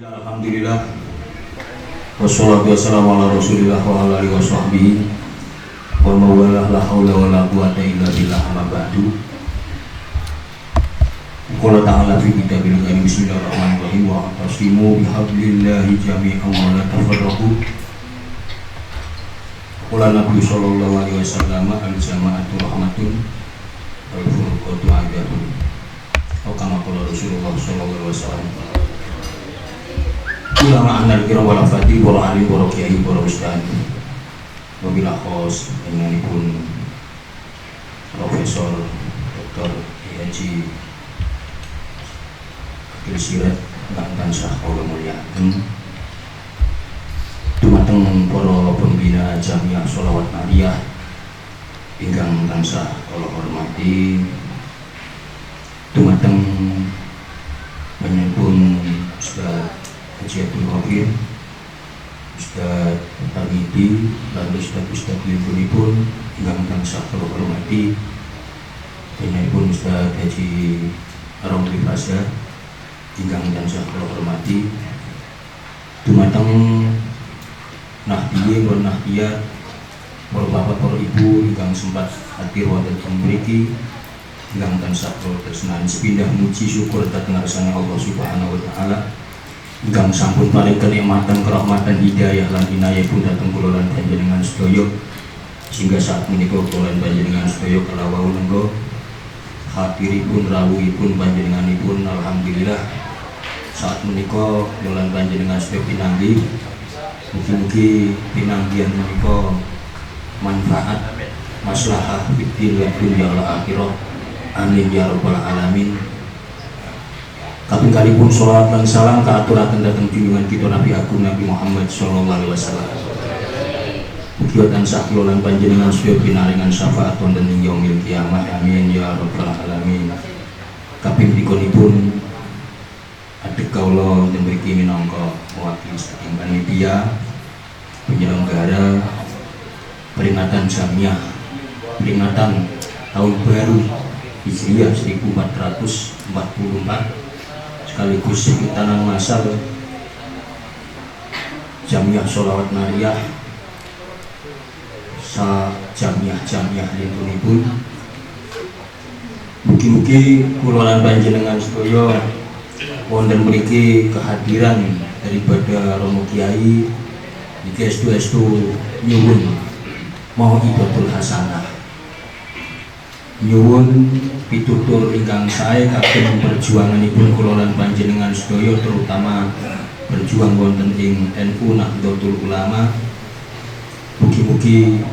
Alhamdulillah wassalatu wassalamu ala rasulillah wa ala alihi wa sahbihi wa mawalah la hawla wa la quwata illa billah amma ba'du. Qala ta'ala fi kitabil karim bismillahirrahmanirrahim wa atasimu bihablillahi jami'an wa la tafarraqu. Qala Nabi sallallahu alaihi wasallam al-jama'atu rahmatun wal furqatu aidatun. Atau kama qala Rasulullah sallallahu alaihi wasallam. Ulama anda kira walafati, para alim, para kiai, para ustad, wabilah khos dengan pun Profesor Dr. Haji Akil Sirat Bangtan Syahkaula Mulyaan dumateng para pembina Jamiah Sholawat Nariyah ingkang tansah kula hormati, dumateng penyempun Ustaz Haji Abdul Wahid, Ustaz Hamidi, lalu Ustaz Limpun ingkang tansah kula hormati, pun Ustaz Haji Romli Fasya ingkang tansah kula hormati, dumateng nahdiyin wal nahdiyat, para bapak, para ibu ingkang sempat hadir wonten ing mriki, ingkang tansah kula tresnani sepindah muji syukur dhateng ngarsane Allah Subhanahu wa taala. Ingkang sampun paring kenikmatan, kerahmatan, hidayah lan inayah pun dateng kula lan panjenengan sedaya, sehingga saat menika kula lan panjenengan sedaya kalawau nenggo hadiripun rawuhipun panjenenganipun alhamdulillah saat menika kula lan panjenengan sedaya pinanggih. Mugi-mugi pinanggihan menika manfaat maslahah fid din wa dunya wal akhirah. Amin ya rabbal alamin. Kaping kalipun sholawat lan salam kaaturaken dhateng junjungan kita Nabi Agung Nabi Muhammad sallallahu alaihi wasallam. Mugi tansah kula lan panjenengan sedaya pinaringan syafaat wonten ing yaumil kiamah. Amin ya rabbal alamin. Kaping dikonipun adek kawula wonten mriki minangka mewakili saking panitia penyelenggara peringatan Jamiah, peringatan tahun baru Hijriah 1444 sekaligus hitanan masal Jamiah Sholawat Nariyah sa jamiah lintunipun. Mugi-mugi kula lan panjenengan sedaya wonten mriki kehadiran daripada Romo Kiai iki estu nyuwun mauidhatul hasanah, nyuwun pitutur ingkang sae kagem perjuanganipun kula lan panjenengan sedaya, terutama berjuang wonten ing NU Nahdlatul Ulama. Mugi-mugi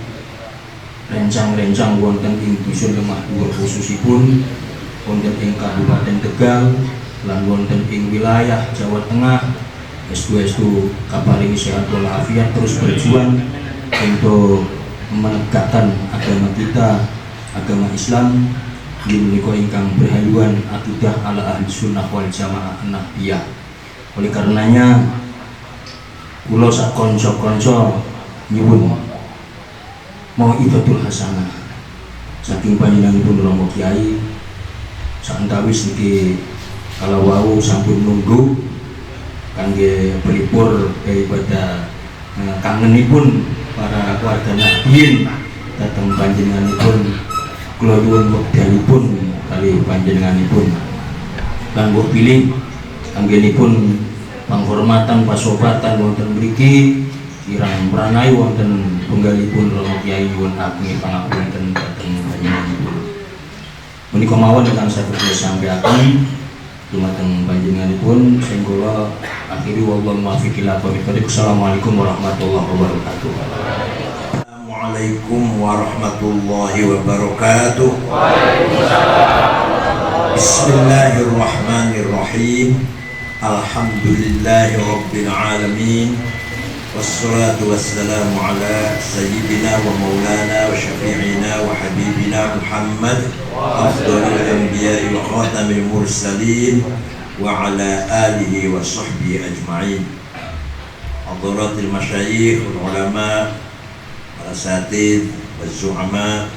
rencang-rencang wonten ing Dusun Lemah Dhuwur khususipun wonten ing Kabupaten Tegal lan wonten ing wilayah Jawa Tengah estu kaparingi sehat walafiat, terus berjuang untuk menegakkan agama kita, agama Islam menika ingkang berhaluan akidah ala ahli sunnah wal jamaah nahiyah. Oleh karenanya kula sak kanca-kanca nyuwun mauidhatul hasanah saking panjenenganipun Romo Kiai saantawis niki kalawau sampun nunggu kangge pelipur daripada kangenipun para warga nahdiyin dhateng panjenenganipun. Kula nyuwun wekdalipun kali panjenenganipun lan mbok pilih anggenipun panghormatan pasobatan wonten mriki kirang pranay wonten penggalipun Romo Kiai nyuwun ageng pangapunten dhateng panjenenganipun. Menika mawon ingkang saged kula sampaiaken dumateng panjenenganipun sing kula akhiri wallahu muwaffiq ila aqwamit thoriq. Assalamualaikum warahmatullahi wabarakatuh. Assalamualaikum warahmatullahi wabarakatuh. Bismillahirrahmanirrahim. Alhamdulillahi rabbil alamin. Wassalatu wassalamu ala sayyidina wa maulana wa syafi'ina wa habibina Muhammad afdalul anbiya'i wa khatamil mursalin wa ala alihi wa sahbihi ajma'in. Hadratil masyayikh wal ulama, asatidz wal zu'ama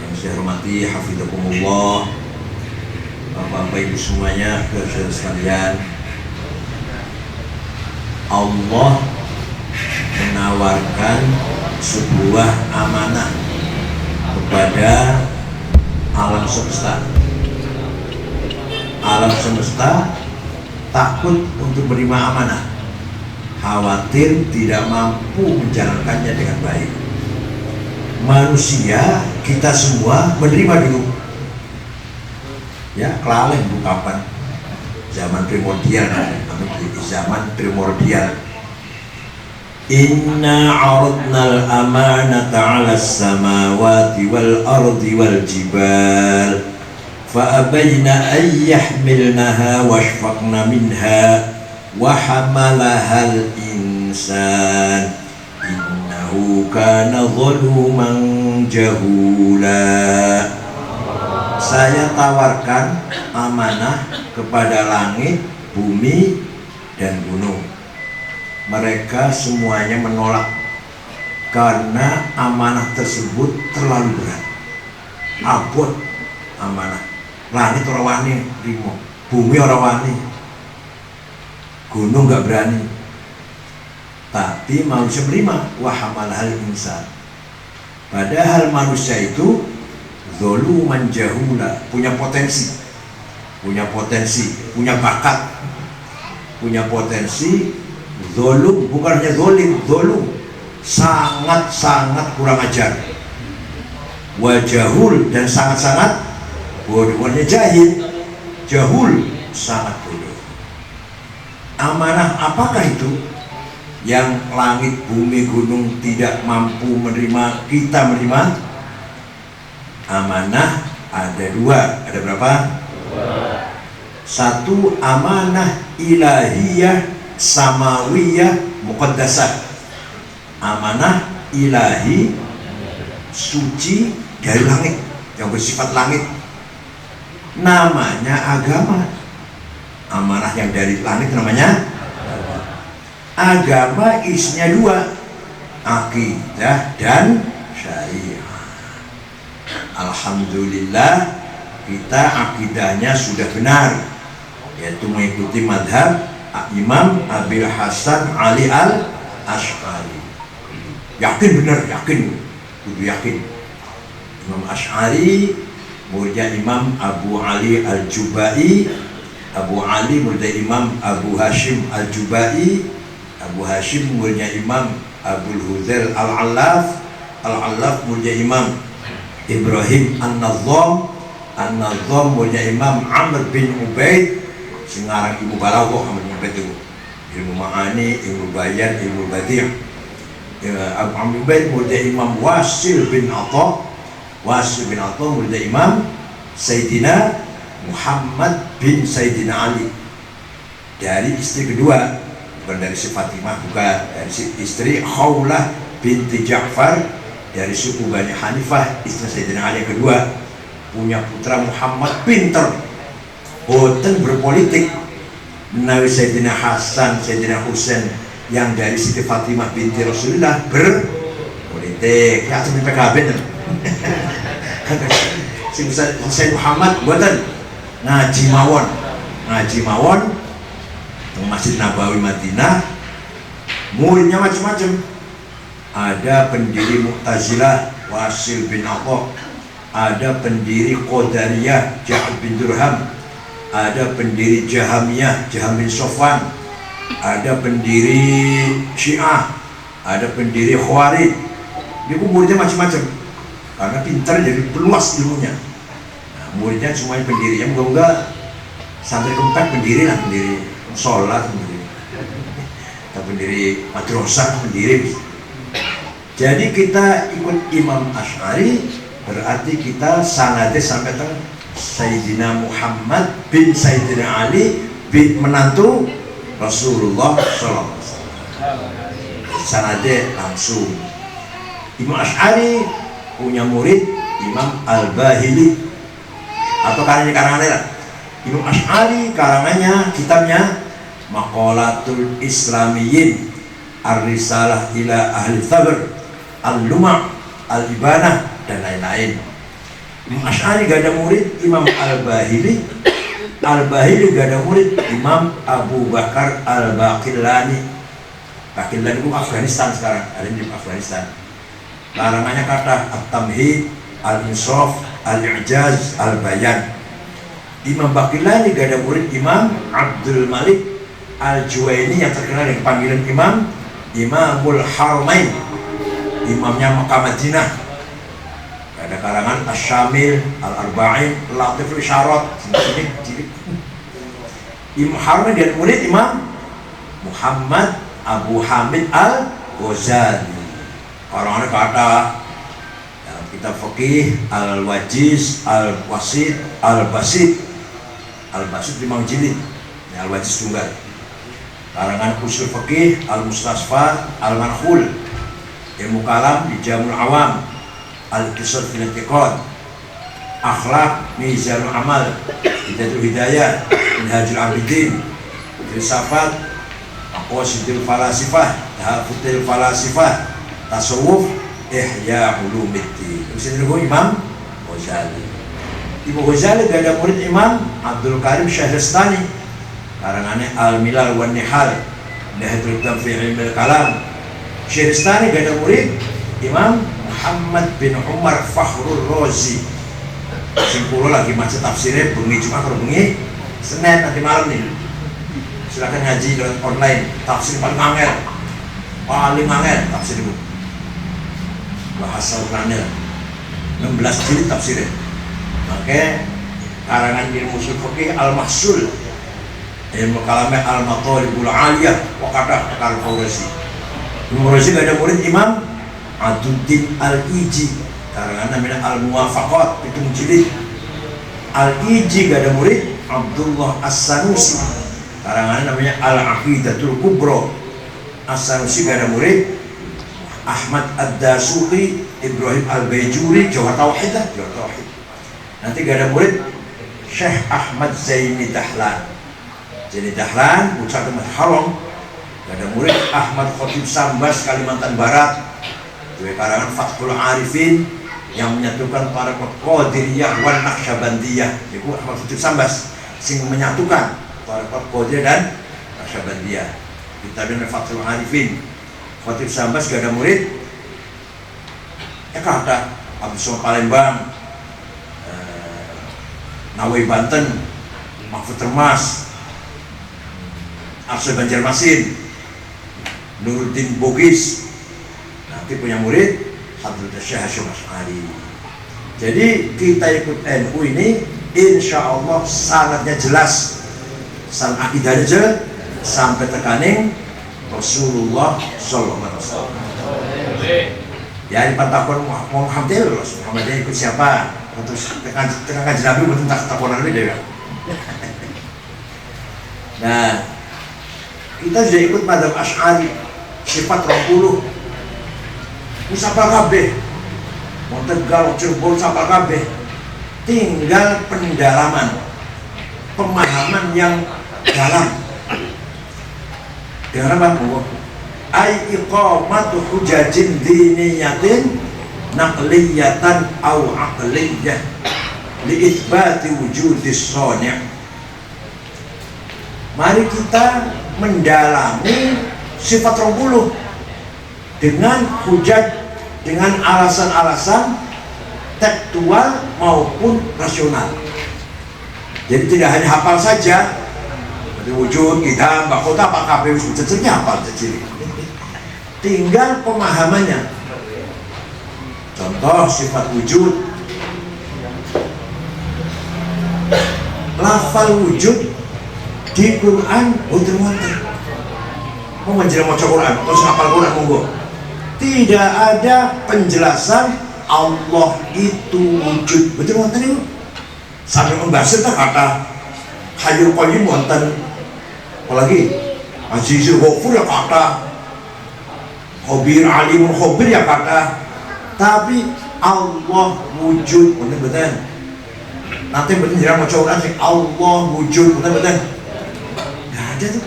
yang saya hormati, hafizakumullah, Bapak-bapak Ibu semuanya, saudara sekalian, Allah menawarkan sebuah amanah kepada alam semesta. Alam semesta takut untuk menerima amanah, khawatir tidak mampu menjalankannya dengan baik. Manusia, kita semua menerima dulu. Ya, kelalaian bu kapan? Zaman primordial, zaman primordial. Inna aradnal amanata 'alas samawati wal ardi wal jibal fa'abayna an yahmilnaha washfaqna minha wa hamalahal insan innahu kana zaluman jahula. Saya tawarkan amanah kepada langit, bumi, dan gunung. Mereka semuanya menolak karena amanah tersebut terlalu berat. Abot amanah. Langit orang wani rimo, bumi orang wani, gunung gak berani. Tapi manusia menerima. Wahamalahal insan. Padahal manusia itu zaluman jahula, punya potensi, punya bakat, punya potensi. Zolum, bukan hanya zolim, zolum, sangat-sangat kurang ajar. Wajahul, dan sangat-sangat bodoh. Bukannya jahil, jahul, sangat bodoh. Amanah apakah itu yang langit, bumi, gunung tidak mampu menerima, kita menerima? Amanah ada dua. Ada berapa? Satu, amanah ilahiyah samawiyah muqaddasah. Amanah ilahi suci dari langit, yang bersifat langit, namanya agama. Amanah yang dari langit namanya agama. Isinya dua, akidah dan syariah. Alhamdulillah kita akidahnya sudah benar, yaitu mengikuti madhab Imam Abil Hasan Ali Al-Ash'ari. Yakin benar, yakin, kudu yakin. Imam Ash'ari muridnya Imam Abu Ali Al-Jubai, Abu Ali muridnya Imam Abu Hashim Al-Jubai, Abu Hashim muridnya Imam Abul Huzail Al-Allaf, Al-Allaf muridnya Imam Ibrahim An-Nazzam, An-Nazzam muridnya Imam Amr bin Ubaid, sengarang ilmu balaghah Amr bin Ubaid itu, ilmu ma'ani, ilmu bayan, ilmu badi'. Amr bin Ubaid muridnya Imam Wasil bin Atha, Wasil bin Atha muridnya Imam Sayyidina Muhammad bin Sayyidina Ali, dari istri kedua, bukan dari si Fatimah, bukan dari si istri Khawlah binti Ja'far, dari suku Bani Hanifah, istri Sayyidina Ali yang kedua. Punya putra Muhammad, pinter, boten berpolitik. Menawi Sayyidina Hasan, Sayyidina Husain yang dari Siti Fatimah binti Rasulullah berpolitik. Ya seperti PKB Sayyid Muhammad boten ngaji mawon di Masjid Nabawi Madinah. Muridnya macam-macam. Ada pendiri Mu'tazilah Wasil bin Atha, ada pendiri Qadariyah Ja'ad bin Durham, ada pendiri Jahamiyah Jaham bin Sofwan, ada pendiri Syiah, ada pendiri Khawarij. Dia muridnya macam-macam karena pintar, jadi peluas ilmunya. Nah, muridnya semuanya pendiri. Yang moga-moga sampai keempat pendiri lah, pendiri sholat, pendiri madrasah, pendiri. Jadi kita ikut Imam Ash'ari, berarti kita sanadnya sampai ke Sayyidina Muhammad bin Sayyidina Ali bin menantu Rasulullah SAW. Sanadnya langsung. Imam Ash'ari punya murid Imam Al-Bahili, atau karangannya lah. Imam Ash'ari karangannya, kitabnya Maqalatul Islamiyyin, Ar-Risalah ila Ahli Thabr, Al-Luma', Al-Ibanah, dan lain-lain. Imam Ash'ari gak ada murid Imam Al-Bahili. Al-Bahili gak ada murid Imam Abu Bakar Al-Baqillani. Pakistan itu Afghanistan sekarang, ada di Afghanistan. Larangannya kata At-Tamhid, Al-Insaf, Al-I'jaz, Al-Bayan. Imam Baqillani gak ada murid Imam Abdul Malik Al-Juwaini yang terkenal dengan panggilan Imamul Haramain, imamnya Makkah Madinah. Ada karangan Asy-Syamil, Al-Arba'in, Latiful Isyarat. Imam Haramain dia murid Imam Muhammad Abu Hamid Al-Ghazali. Orang-orang kata dalam kitab fikih Al-Wajiz, Al-Wasit, Al-Basit. Al-Basit 5 jilid, Al-Wajiz tunggal. Karangan usul fikih Al-Mustasfa, Al-Manhul. Ilmu kalam di Jamul Awam, Al-Qisad fil I'tiqad. Akhlak Mizanul Amal, Hidayatul Hidayah, Minhajul Abidin. Filsafat Aqwasidul Falasifah, Tahafutul Falasifah. Tasawuf Ihya Ulumuddin. Bisa dulu Imam Ghazali. Imam Ghazali gak ada murid Imam Abdul Karim Syahristani. Karangannya Al-Milal wan Nihal, Nahdlatul Ulama fi Ilmil Kalam. Syahristani gak ada murid Imam Muhammad bin Umar Fakhrul Razi. Simpul lagi macet tafsirnya bengi cuma kalau bengi Senin nanti malam nih. Silakan ngaji lewat online. Tafsir paling angel tafsir itu. Bahasa Qur'annya 16 jilid tafsirnya. Makanya karangan ilmu usul fikih Al-Mahsul, ilmu kalamnya Al-Matalibul Aliyah, waqadah Al-Fawrazi. Imam Razi gak ada murid Imam Aduddin Al-Iji, karangan namanya Al-Muwafaqat 7 jilid. Al-Iji gak ada murid Abdullah As-Sanusi, karangan namanya Al-Aqidatul Kubra. As-Sanusi gak ada murid Ahmad Ad-Dasuqi, Ibrahim Al-Bayjuri, Jawhar Tauhid. Nanti gak ada murid Syekh Ahmad Zaini Dahlan. Zaini Dahlan ucapan haram. Gak ada murid Ahmad Khatib Sambas, Kalimantan Barat. Dua karangan Fathul Arifin yang menyatukan para Qadiriyah wan Naqsyabandiyah. Ibu Ahmad Khatib Sambas sing menyatukan para Qadiriyah dan Naqsyabandiyah. Kita dengan Fathul Arifin. Khatib Sambas gak ada murid. Kata Abdul Somad Palembang, Nawawi Banten, Mahfud Termas, Arsy Banjarmasin, Nuruddin Bugis. Nanti punya murid Hadratus Syekh Hasyim Asy'ari. Jadi kita ikut NU ini insya Allah sanadnya jelas, san akidahnya jelas sampai tekaning Rasulullah Sallallahu Alaihi Wasallam. Ya di pantakon Muhammadiyah ikut siapa? Terus tengah kaji Nabi betul tak takonan ini deh. Nah, kita sudah ikut madhab Asy'ari sifat 20. Musapa kabeh. Mau Tegal, Cirebon, sapa kabeh. Tinggal pendalaman, pemahaman yang dalam. Dengan apa? Ai iqamatu hujajin diniyatin naqliyatan au aqliyah li itsbati wujudis shani'. Mari kita mendalami sifat 20 dengan hujat, dengan alasan-alasan tekstual maupun rasional. Jadi tidak hanya hafal saja, wujud kita bakota pak kabeh wis jejernya hafal jejeri. Tinggal pemahamannya. Contoh sifat wujud, lafal wujud di Quran wonten. Mau menjelaskan maca Quran, terus hafal Quran monggo. Tidak ada penjelasan Allah itu wujud. Betul wonten itu. Sampai membahas kata Hayyul Qayyum wonten. Apalagi Azizul Ghafur ya kata, Khabir Alimul Khabir ya kata. Tapi Allah wujud betul-betul. Nanti berjenjang maca Quran sing Allah wujud betul-betul. Enggak ada tuh.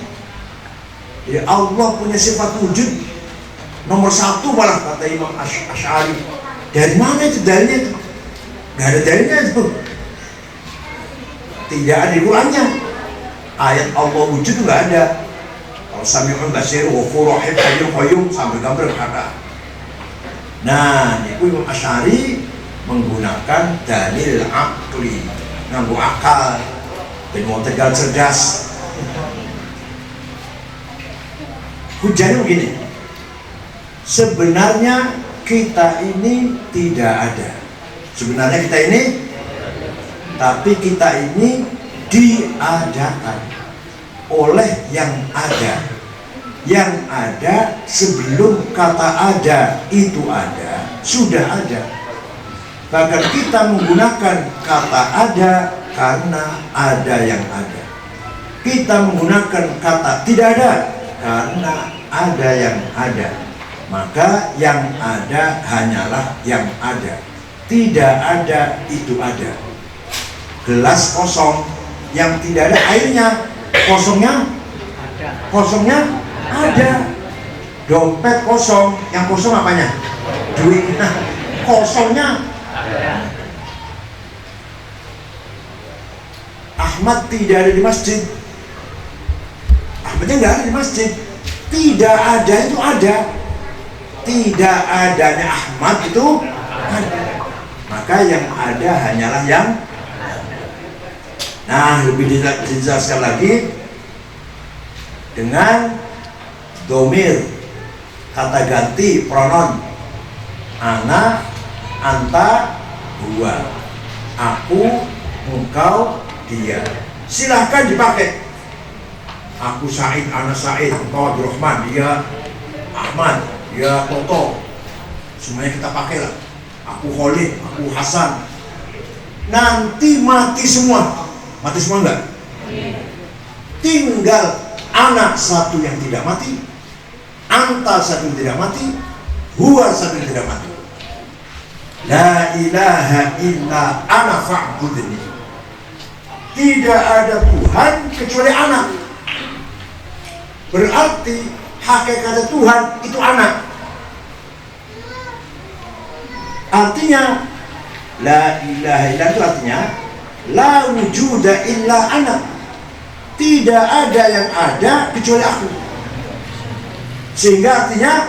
Ya Allah punya sifat wujud nomor 1 malah kata Imam Asy'ari. Dari mana itu dalilnya itu? Enggak ada dalilnya itu. Tidak ada di Qurannya. Ayat Allah wujud itu enggak ada. Kalau Sami'un Basir, Ghafur Rahim, Hayyul Qayyum sampai gambar kata. Nah, niku Imam Asy'ari menggunakan dalil akli, nganggo akal, dan mau tegal cerdas. Hujahnya begini, sebenarnya kita ini tidak ada. Sebenarnya kita ini, tapi kita ini diadakan oleh yang ada. Yang ada sebelum kata ada itu ada, sudah ada. Bahkan kita menggunakan kata ada karena ada yang ada. Kita menggunakan kata tidak ada karena ada yang ada. Maka yang ada hanyalah yang ada. Tidak ada itu ada. Gelas kosong yang tidak ada airnya, kosongnya ada. Dompet kosong, yang kosong apanya? Duitnya. Kosongnya Ahmad tidak ada di masjid. Ahmadnya nggak ada di masjid. Tidak ada itu ada. Tidak adanya Ahmad itu ada. Maka yang ada hanyalah yang. Nah, lebih dijelaskan lagi dengan domir, kata ganti pronoun ana, anta, huwa, aku, engkau, dia. Silahkan dipakai. Aku Said, ana Said, engkau Abdurrahman, dia Ahmad, dia Toto. Semuanya kita pakai lah. Aku Khalid, aku Hasan. Nanti mati semua. Mati semua enggak? Tinggal anak satu yang tidak mati, anta satu yang tidak mati, huwa satu yang tidak mati. La ilaha illa ana fa'budni. Tidak ada Tuhan kecuali anak. Berarti hakikat Tuhan itu anak. Artinya la ilaha illa itu artinya la wujuda illa ana. Tidak ada yang ada kecuali aku. Sehingga artinya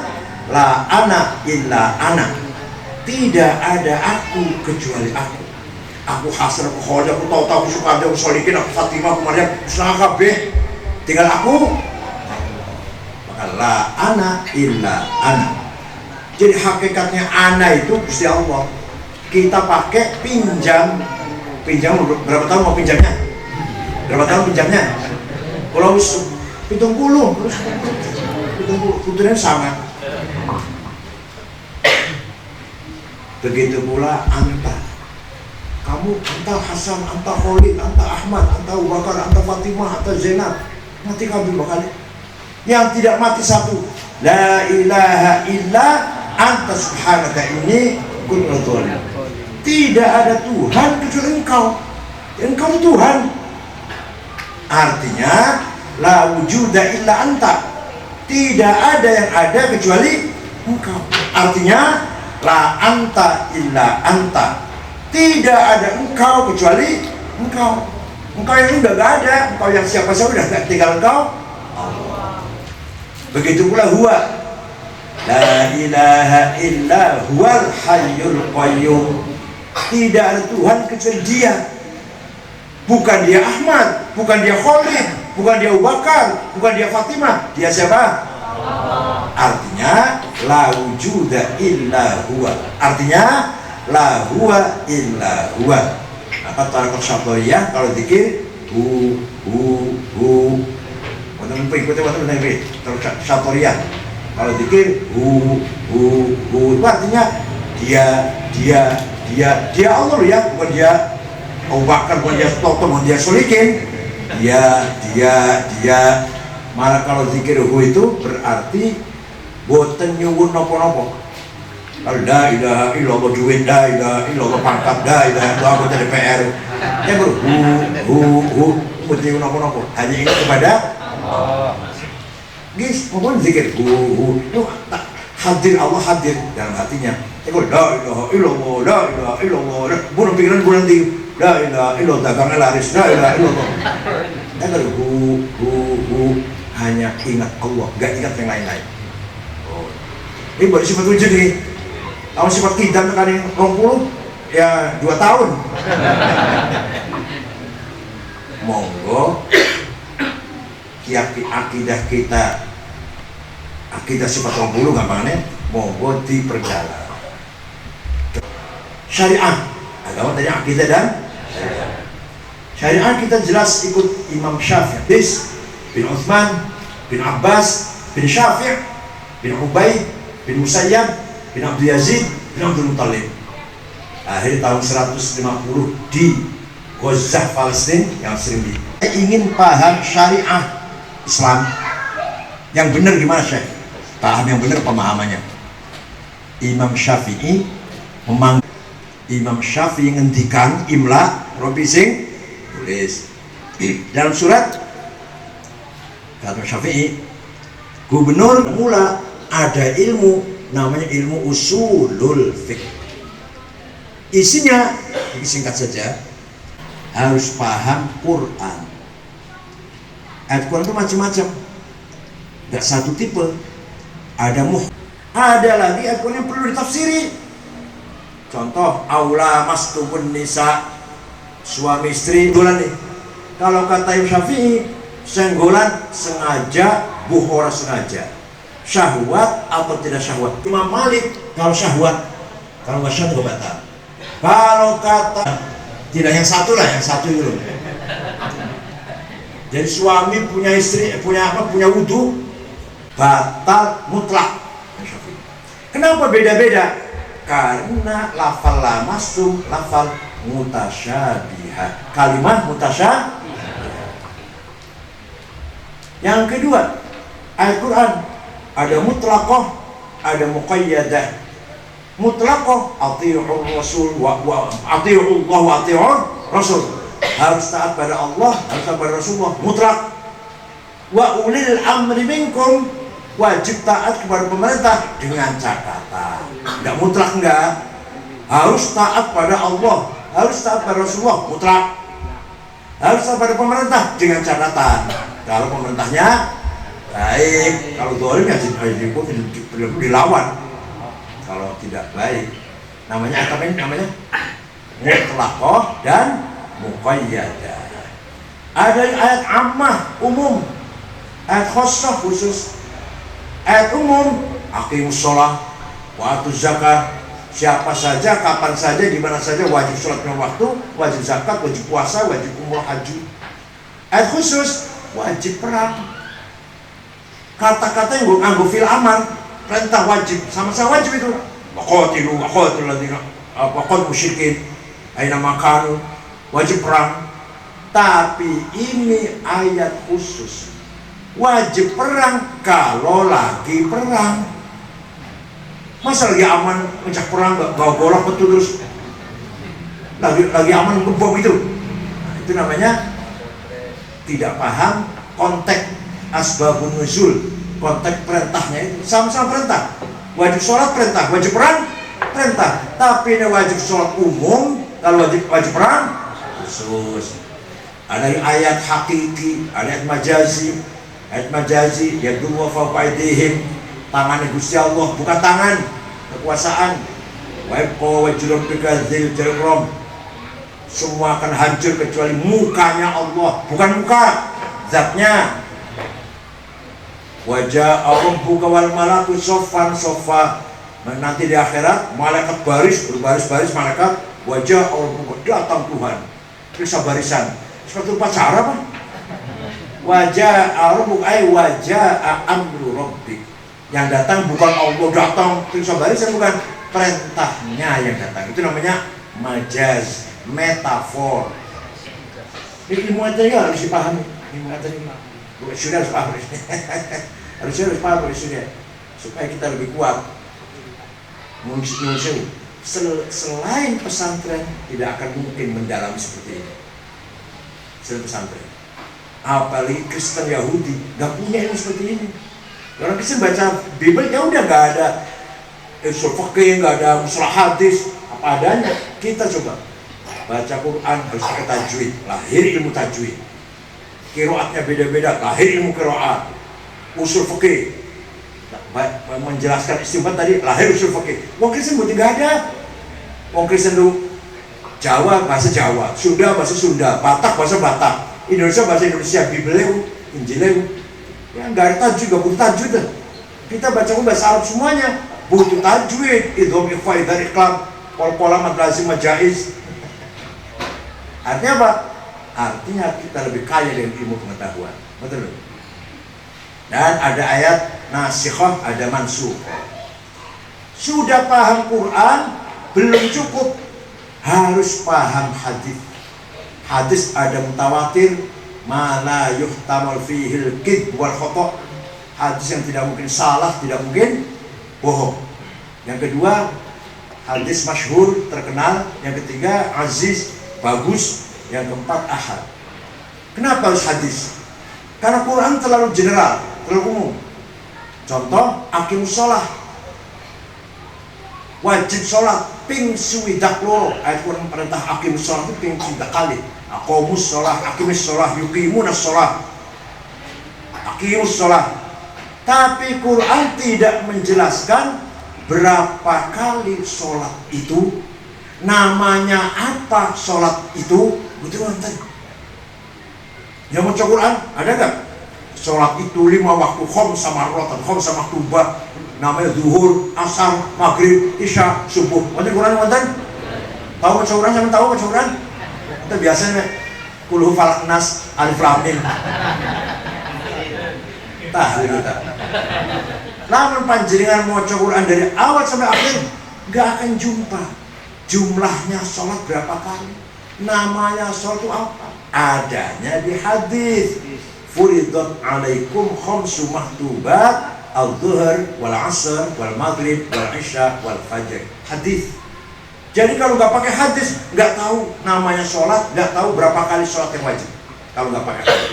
la ana illa ana. Tidak ada aku kecuali aku. Aku Hasan, aku Khalid, aku tahu aku suka ada, aku Solikin, aku Fatimah, aku Maryam, senang kabeh. Tinggal aku. Maka la ana illa ana. Jadi hakikatnya ana itu Gusti Allah. Kita pakai pinjam berapa tahun mau pinjamnya? Berapa tahun pinjamnya? Kalau 70 putusannya sama. Begitu pula anta. Kamu anta Hasan, anta Khalid, anta Ahmad, anta Abu Bakar, anta Fatimah, anta Zainab. Mati kabeh bakal. Yang tidak mati satu. La ilaha illa anta subhanaka ini kuntu dzalimin. Tidak ada Tuhan kecuali engkau. Engkau itu Tuhan. Artinya la wujuda illa anta. Tidak ada yang ada kecuali engkau. Artinya la anta illa anta. Tidak ada engkau kecuali engkau. Engkau yang udah gak ada. Engkau yang siapa saja udah gak tinggal engkau. Allah. Begitu pula huwa. La ilaha illa huwal hayyul qayyum. Tidak ada Tuhan kecuali dia. Bukan dia Ahmad, bukan dia Khalid, bukan dia Abu Bakar, bukan dia Fatimah. Dia siapa? Allah. Artinya la wujuda illa huwa. Artinya la huwa illa huwa. Apa tarekat syafiyah kalau zikir hu. Teman-teman ikuti teman-teman tarekat syafiyah. Kalau zikir hu. Itu artinya dia Allah ya, bukan dia Abu Bakar, bukan dia Toto, bukan dia Solikin. Dia. Malah kalau zikir hu itu berarti boten nyuwun nopo-nopo. La ilaha illallah duit, la ilaha illallah pangkat, la ilaha illallah anggota DPR. Ya baru hu boten nyuwun nopo-nopo. Hanya ingat kepada Allah. Guys, mohon zikir hu. Hadir Allah hadir dalam hatinya. Ekor la ilaha illallah, la ilaha illallah. Bunuh pikiran bunuh nanti. La ilaha illallah dagangnya laris, la ilaha illallah. Ekor hu. hanya ingat Allah, nggak ingat yang lain-lain. Oh. Ini baru sifat wujud nih. Kalau sifat kidam kali 20 ya 2 tahun. Monggo akidah kita, akidah sifat 20 gampangnya, monggo diperdalam. Syariah, agama tadi akidah dan syariah. Syariah kita jelas ikut Imam Syafi'i, bin Utsman, bin Abbas, bin Syafi'i, bin Ubaid, bin Musayyab, bin Abdul Yazid, bin Abdul Muttalib. Akhir tahun 150 di Gaza, Palestina yang sering di. Saya ingin paham syariah Islam yang benar gimana Syekh? Paham yang benar pemahamannya. Imam Syafi'i memanggil Imam Syafi'i ngendikan imla Robi sing tulis dalam surat kata Syafi'i, gubernur mula ada ilmu namanya ilmu usulul fiqh. Isinya singkat saja, harus paham Quran. Ayat Quran itu macam-macam, nggak satu tipe. Ada ada lagi ayat Quran yang perlu ditafsiri. Contoh, aula mastubun nisa, suami istri golan nih. Kalau kata Imam Syafi'i, senggolan sengaja, buhora sengaja. Syahwat atau tidak syahwat. Imam Malik kalau syahwat, kalau nggak syahwat nggak batal. Kalau kata tidak yang satu lah, yang satu itu. Jadi suami punya istri, punya wudu, batal mutlak. Kenapa beda-beda? Karena lafal lamasum, lafal mutasyabihat, kalimat mutasyabihat. Yang kedua, ayat Quran ada mutlaqah, ada muqayyadah. Mutlaqah atii'ur rasul wa atii'u Allah wa atii'ur rasul. Harus taat pada Allah, harus taat pada Rasulullah, mutlak. Wa ulil amri minkum, wajib taat kepada pemerintah dengan catatan. Enggak mutlak, enggak. Harus taat pada Allah, harus taat pada Rasulullah, mutlak. Harus taat pada pemerintah dengan catatan. Kalau pemerintahnya baik, kalau zalim ya dilawan. Kalau tidak baik, namanya apa ini namanya? Mutlaqah dan muqayyadah. Ada ayat ammah umum, ayat khusus khusus. Ayat umum, aqimus shalah wa atuz zakat. Siapa saja, kapan saja, di mana saja wajib sholat lima waktu, wajib zakat, wajib puasa, wajib umrah haji. Ayat khusus, wajib perang. Kata-kata yang nganggo fil amar, perintah wajib, sama-sama wajib itu. Waqatilu ladina waqad musyrikin aina makanu, wajib perang. Tapi ini ayat khusus, wajib perang kalau lagi perang. Masa lagi aman ngejak perang gak golok betul terus lagi aman ngebom itu. Nah, itu namanya tidak paham konteks asbabun nuzul, konteks perintahnya itu. Sama-sama perintah, wajib sholat perintah, wajib perang perintah. Tapi ini wajib sholat umum, kalau wajib perang khusus. Ada ayat hakiki, ayat majazi. Ayat majazi ya dua fawqa aydihim, tangan Gusti Allah, bukan tangan kekuasaan. Wa yabqa wajhu rabbika dzil jalali, semua akan hancur kecuali mukanya Allah, bukan muka, zatnya. Wajah rabbuka wal malaku soffan soffa, nanti di akhirat malaikat berbaris malaikat. Wajah rabbuka, datang Tuhan, periksa barisan seperti upacara apa? Wajah rabbuk ay wajah amru rabbik, yang datang bukan Allah datang periksa barisan, bukan, perintahnya yang datang. Itu namanya majaz, metafor. Ini ilmu material harus dipahami. Ilmu material sudah harus paham. harus paham supaya kita lebih kuat. Selain pesantren tidak akan mungkin mendalami seperti ini. Selain pesantren, apalagi Kristen Yahudi nggak punya ilmu seperti ini. Orang Kristen baca Bible ya udah, nggak ada usul fikih, nggak ada mustalah hadis, apa adanya. Kita coba baca Quran harus pakai tajwid, lahir ilmu tajwid. Qiraatnya beda-beda, lahir ilmu qiraat. usul fikih. Menjelaskan istimbat tadi lahir usul fikih. Wong Kristen buat nggak ada. Wong Kristen tuh Jawa bahasa Jawa, Sunda bahasa Sunda, Batak bahasa Batak, Indonesia bahasa Indonesia, Bibelnya, Injilnya. Ya nggak ada tajwid, nggak butuh tajwid. Kita baca bahasa Arab semuanya butuh tajwid. Idhom ikhfa idhar iklam pol-pola mad lazim majaiz. Artinya apa? Artinya kita lebih kaya dengan ilmu pengetahuan. Betul? Dan ada ayat nasikhah, ada mansukh. Sudah paham Quran belum cukup, harus paham hadis. Hadis ada mutawatir, ma la yuhtamal fihil kidb wal khata'. Hadis yang tidak mungkin salah, tidak mungkin bohong. Yang kedua, hadis masyhur, terkenal. Yang ketiga, aziz, bagus. Yang keempat, ahad. Kenapa harus hadis? Karena Quran terlalu general, terlalu umum. Contoh, aqimus shalah. Wajib sholat ping swidak loro. Ayat Quran perintah aqimus shalah itu ping swidak kali. Aqamus shalah, aqimus shalah, yuqimunas shalah. Aqimus shalah. Tapi Quran tidak menjelaskan berapa kali sholat itu, namanya apa sholat itu. Betul nonton. Yang baca Quran ada nggak? Sholat itu 5 waktu, khamsa marratan, khamsa maktubah, namanya zuhur, asar, maghrib, isya, subuh. Baca Quran nonton? Tahu baca Quran? Jangan tahu baca Quran? Kita biasanya kulhu falak nas alif lam mim. Tahu kita. Namun panjenengan mau baca Quran dari awal sampai akhir nggak akan jumpa jumlahnya sholat berapa kali, namanya sholat itu apa, adanya di hadis. Furidat alaikum khamsu mahtubat al-dhuhr wal asr wal maghrib wal isya wal fajr. Hadis. Jadi kalau nggak pakai hadis, nggak tahu namanya sholat, nggak tahu berapa kali sholat yang wajib. Kalau nggak pakai hadis.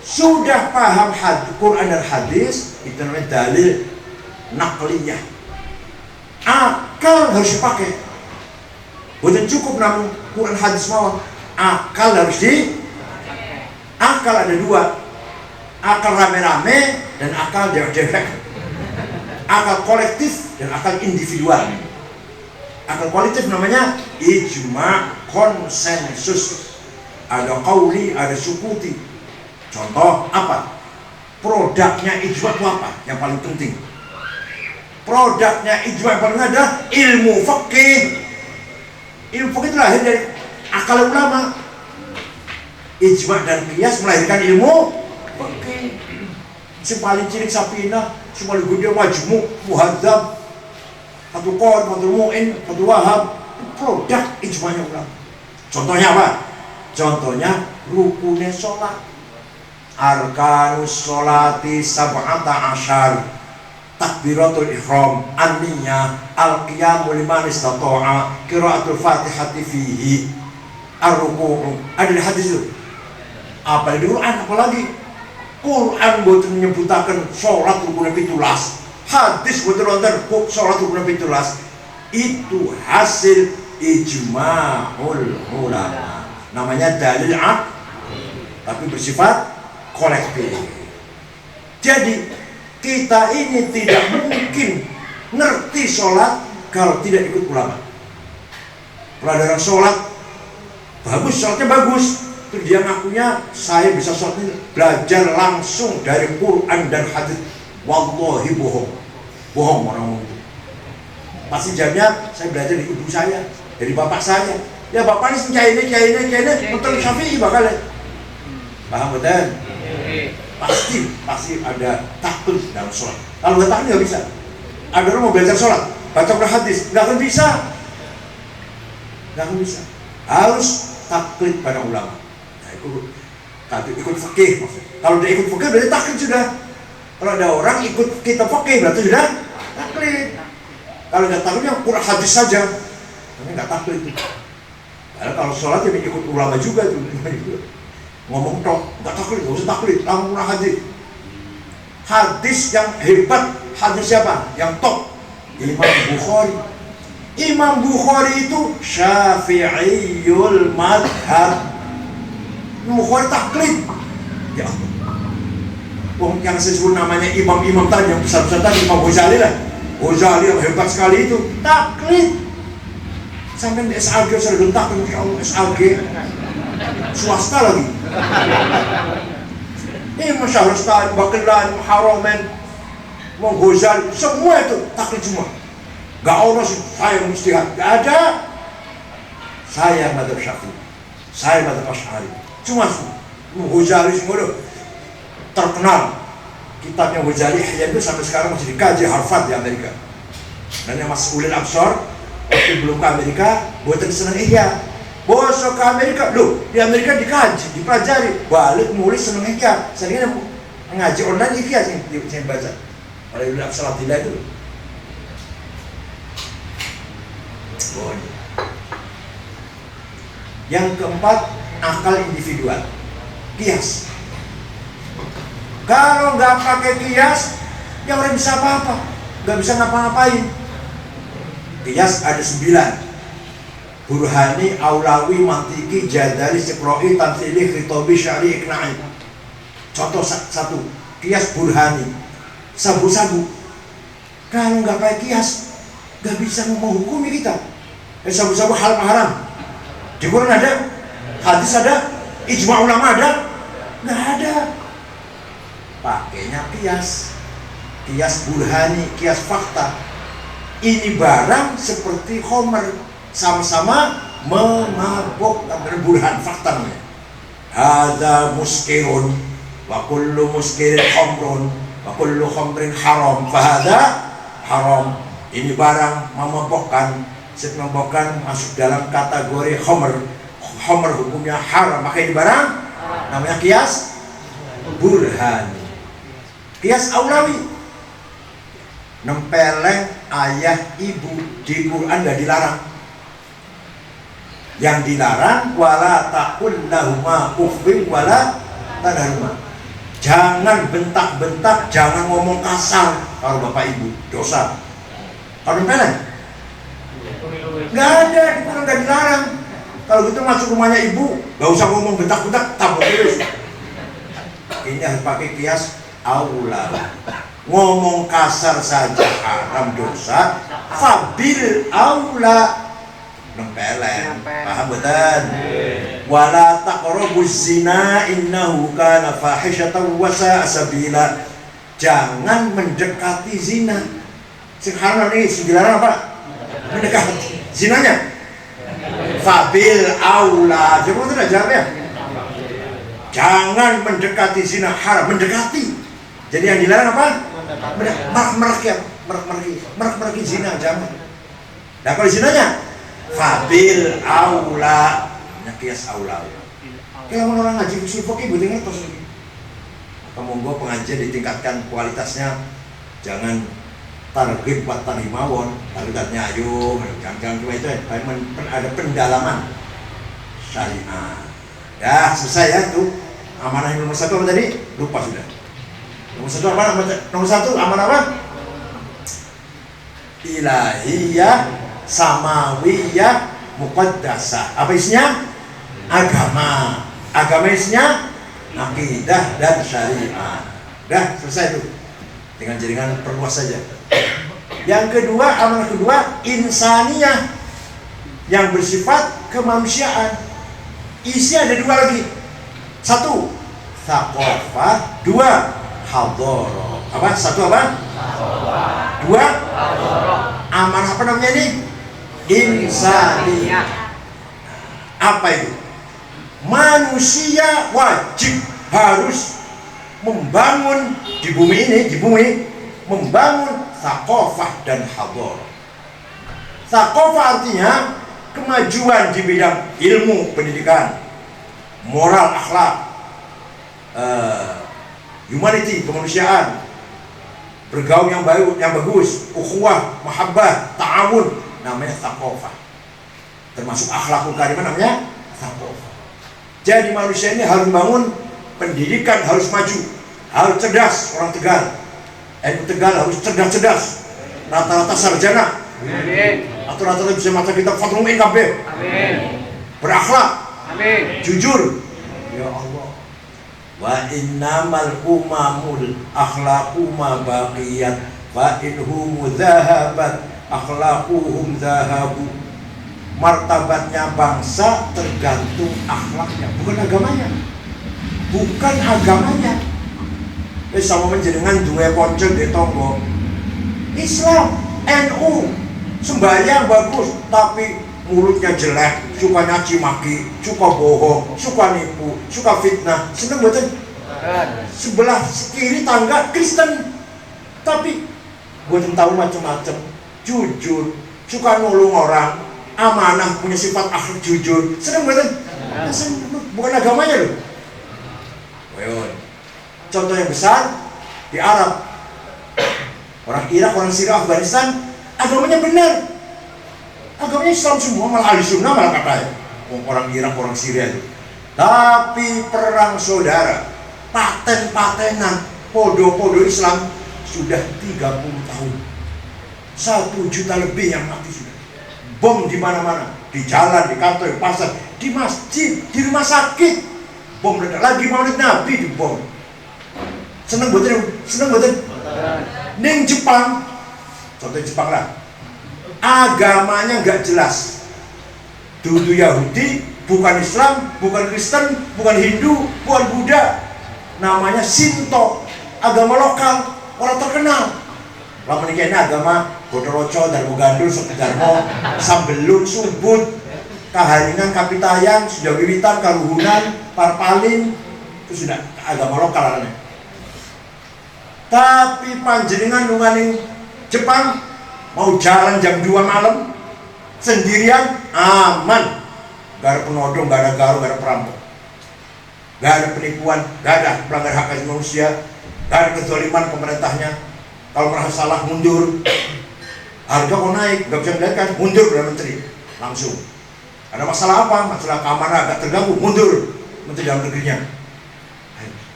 Sudah paham Quran dan hadis, itu namanya dalil naqliyah. Akal harus dipakai. Bukan cukup namun Quran hadis mawon. Akal harus akal ada dua. Akal rame-rame dan akal dewek-dewek. Akal kolektif dan akal individual. Akal kolektif namanya ijma, konsensus. Ada qauli, ada sukuti. Contoh apa? Produknya ijma itu apa? Yang paling penting. Produknya ijma yang paling ada ilmu fikih. Ilmu fikih itu lahir dari akal ulama. Ijma dan qiyas melahirkan ilmu fikih. Si paling cilik sapina, si paling gede majmu, muhadzab, Fathul Qadir, Fathul Mu'in, Fathul Wahab. Produk ijma'nya ulama. Contohnya apa? Contohnya rukunnya sholat. Arkanus sholati sab'ata asyar, takbiratul ihram, an-niyah, al-qiyamu liman istata'a, qiraatul fatihati fihi, ar-ruku'u. Ada di hadis itu. Apa di Quran? Apalagi Quran buat menyebutakan sholat rukunnya pitulas, hadis buat nonton sholat rukunnya pitulas. Itu hasil ijma'ul ulama. Namanya dalil tapi bersifat kolektif. Jadi kita ini tidak mungkin ngerti sholat kalau tidak ikut ulama. Kalau ada orang sholat bagus, sholatnya bagus, terus dia ngakunya saya bisa sholat ini belajar langsung dari Quran dan hadis. Wallahi bohong orang itu. Pasti jamnya saya belajar dari ibu saya, dari bapak saya. Ya bapak ini kiai ini betul Syafi'i bakal. Paham betul? Pasti ada taklid dalam sholat. Kalau nggak taklid nggak bisa. Ada orang mau belajar sholat, baca Quran hadis, nggak akan bisa. Harus taklid pada ulama. Nah, ikut fikih maksudnya. Kalau dia ikut fikih berarti taklid sudah. Kalau ada orang ikut kitab fikih berarti sudah taklid. Kalau nggak taklidnya Quran hadis saja, tapi nggak taklid itu. Kalau sholat ya ikut ulama juga tuh. Ngomong tok, nggak taklid, nggak usah taklid, langsung hadis. Hadis yang hebat, hadis siapa? Yang top, Imam Bukhari. Imam Bukhari itu Syafi'iyul madhab. Bukhari taklid. Ya Allah, Yang saya sebut namanya imam-imam tadi, yang besar-besar tadi, Imam Ghazali lah. Ghazali yang hebat sekali itu, taklid. Sampai di SAG saya gentak, ya Allah, SAG swasta lagi. Ini Masyahrustan, Bakilan, Haromen, Imam Ghazali, semua itu taklid semua. Gak ada sih, saya mustihad, gak ada. Saya madhab Syafi'i, saya madhab Asy'ari. Cuma Imam Ghazali semua itu terkenal. Kitabnya Ghazali itu sampai sekarang masih dikaji Harvard di Amerika. Dan yang Mas Ulil Absor waktu belum ke Amerika, buatan senang Ihya. Bosok ke Amerika, loh di Amerika dikaji, dipelajari, balik nulis senang Ihya. Seringnya ngaji online Ihya saya baca. Oleh Ulil Absor Abdillah itu. Yang keempat, akal individual, kias. Kalau nggak pakai kias, ya orang bisa apa-apa, nggak bisa ngapa-ngapain. Kias ada 9: Burhani, Aulawi, Mantiki, Jadali, Sikroi, Tamthili, Khitobi, Syari, Iqna'i. Contoh satu, kias Burhani, sabu-sabu. Kalau nggak pakai kias, nggak bisa menghukumi kita. Sabu-sabu halal haram. Di Quran ada, hadis ada, ijma ulama ada, nggak ada. Pakainya kias, kias burhani, kias fakta. Ini barang seperti khomer, sama-sama memabukkan, burhan fakta namanya. Hadza muskirun, wa kullu muskirin khamrun, wa kullu khamrin haram, fahadza haram. Ini barang memabukkan. Memabukkan masuk dalam kategori khomer. Khomer hukumnya haram, maka ini barang namanya kias burhani. Kias aulawi, nempeleng ayah ibu di Quran gak dilarang. Yang dilarang wala taqul lahuma uffin wala tanharhuma. Jangan bentak-bentak, jangan ngomong kasar kalau bapak ibu, dosa. Kalau nempeleng nggak ada, di Quran nggak dilarang. Kalau gitu masuk rumahnya ibu, nggak usah ngomong bentak-bentak, tabok terus. Ini harus pakai kias aula. Ngomong kasar saja haram dosa, fabil aula, nempeleng. Paham betul? Wala taqrabuz zina innahu kana fahishatan wa sa'a sabila. Jangan mendekati zina. Sekarang ini dilarang apa? Mendekati zinanya. Fabil aula. Coba tidak jawabnya. Jangan mendekati zina, haram mendekati. Jadi yang dilarang apa? Merak-meraki zina, jangan. Nah kalau zinanya fabil aula, kias aula. Kalau orang ngaji usul fikih boleh ngertos lagi. Monggo pengajian ditingkatkan kualitasnya, jangan target buat tanimawon, targetnya ayo, jangan cuma itu, ada pendalaman syariah. Ya selesai ya tuh amanah yang nomor 1 apa tadi? Lupa sudah. Nomor 1 apa? Nomor 1 amanah apa? Ilahiyah, samawiyah, muqaddasah. Apa isinya? Agama. Agama isinya akidah dan syariah. Dah selesai tuh. Dengan jaringan perluas saja. Yang kedua, amanah kedua, insaniyah, yang bersifat kemanusiaan. Isi ada 2 lagi. 1, thaqafah. 2, hadharah. Apa? 1 apa? 2, amanah apa namanya ini? Insaniyah. Apa itu? Manusia wajib harus membangun di bumi ini, membangun thaqafah dan hadharah. Thaqafah artinya kemajuan di bidang ilmu, pendidikan, moral, akhlak, humanity, kemanusiaan, bergaul yang bagus, ukhuwah, mahabbah, ta'awun, namanya thaqafah. Termasuk akhlakul karimah namanya thaqafah. Jadi manusia ini harus bangun pendidikan, harus maju, harus cerdas. Orang Tegal, Tegal harus cerdas, rata-rata sarjana. Amin. Atau rata-rata bisa baca kitab Fathul Mu'in kabeh. Amin. Berakhlak. Amin. Jujur. Ya Allah. wa innamal umamul akhlaqu ma baqiyat fa inhum dhahabat akhlaquhum dhahabu. Martabatnya bangsa tergantung akhlaknya, bukan agamanya. Bukan agamanya. Sama menjenengan duwe kanca di tangga Islam, NU, sembahyang bagus, tapi mulutnya jelek, suka nyaci maki, suka bohong, suka nipu, suka fitnah. Seneng betul? Sebelah kiri tangga Kristen, tapi buatan tahu macam-macam, jujur, suka nolong orang, amanah, punya sifat akhlak jujur. Seneng betul? Bukan agamanya loh. Contoh yang besar di Arab, orang Irak, orang Syria, Afghanistan, agamanya benar, agamanya Islam semua, malah ahli sunnah malah katanya. Orang Irak, orang Syria itu. Tapi perang saudara, paten-patenan, podo-podo Islam sudah 30 tahun, 1 juta lebih yang mati sudah. Bom di mana-mana, di jalan, di kantor, di pasar, di masjid, di rumah sakit, bom ledak. Lagi Maulid Nabi di bom. Seneng betul, seneng betul. Ning Jepang, contoh Jepang lah, agamanya nggak jelas. Dulu Yahudi, bukan Islam, bukan Kristen, bukan Hindu, bukan Buddha. Namanya Shinto, agama lokal, orang terkenal. Lama ini agama Godoroco, Darmo Gandul, Sokedarmo, Sambelun, Subut, Kaharingan, Kapitayan, sudah Wiwitan, Karuhunan, Parpalin, itu sudah agama lokal namanya. Tapi panjenengan nunganing Jepang mau jalan jam 2 malam sendirian aman, gak ada penodong, gak ada garu, gak ada perampok, gak ada penipuan, gak ada pelanggar hak asasi manusia, gak ada kezaliman pemerintahnya. Kalau merasa salah mundur, harga kok naik, gak bisa mendaikkan, mundur Perdana Menteri langsung. Ada masalah apa? Masalah keamanan agak terganggu, mundur Menteri Dalam Negerinya.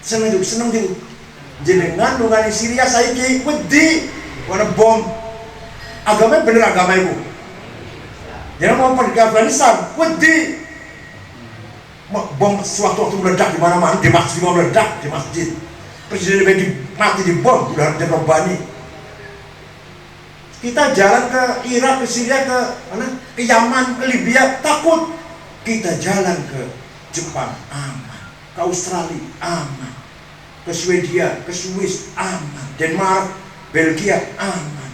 Seneng itu, seneng itu. Jenengan nungani Syria saiki wedi warna bom. Agamanya bener agama ibu. Jangan mau pergi ke Afghanistan, wedi bom sewaktu-waktu meledak di mana-mana, di masjid mau meledak di masjid. Presiden mati di bom, udah harus Robbani. Kita jalan ke Irak, ke Syria, ke mana? Ke Yaman, ke Libya, takut. Kita jalan ke Jepang, aman. Ke Australia, aman. Ke Swedia, ke Swiss, aman. Denmark, Belgia, aman.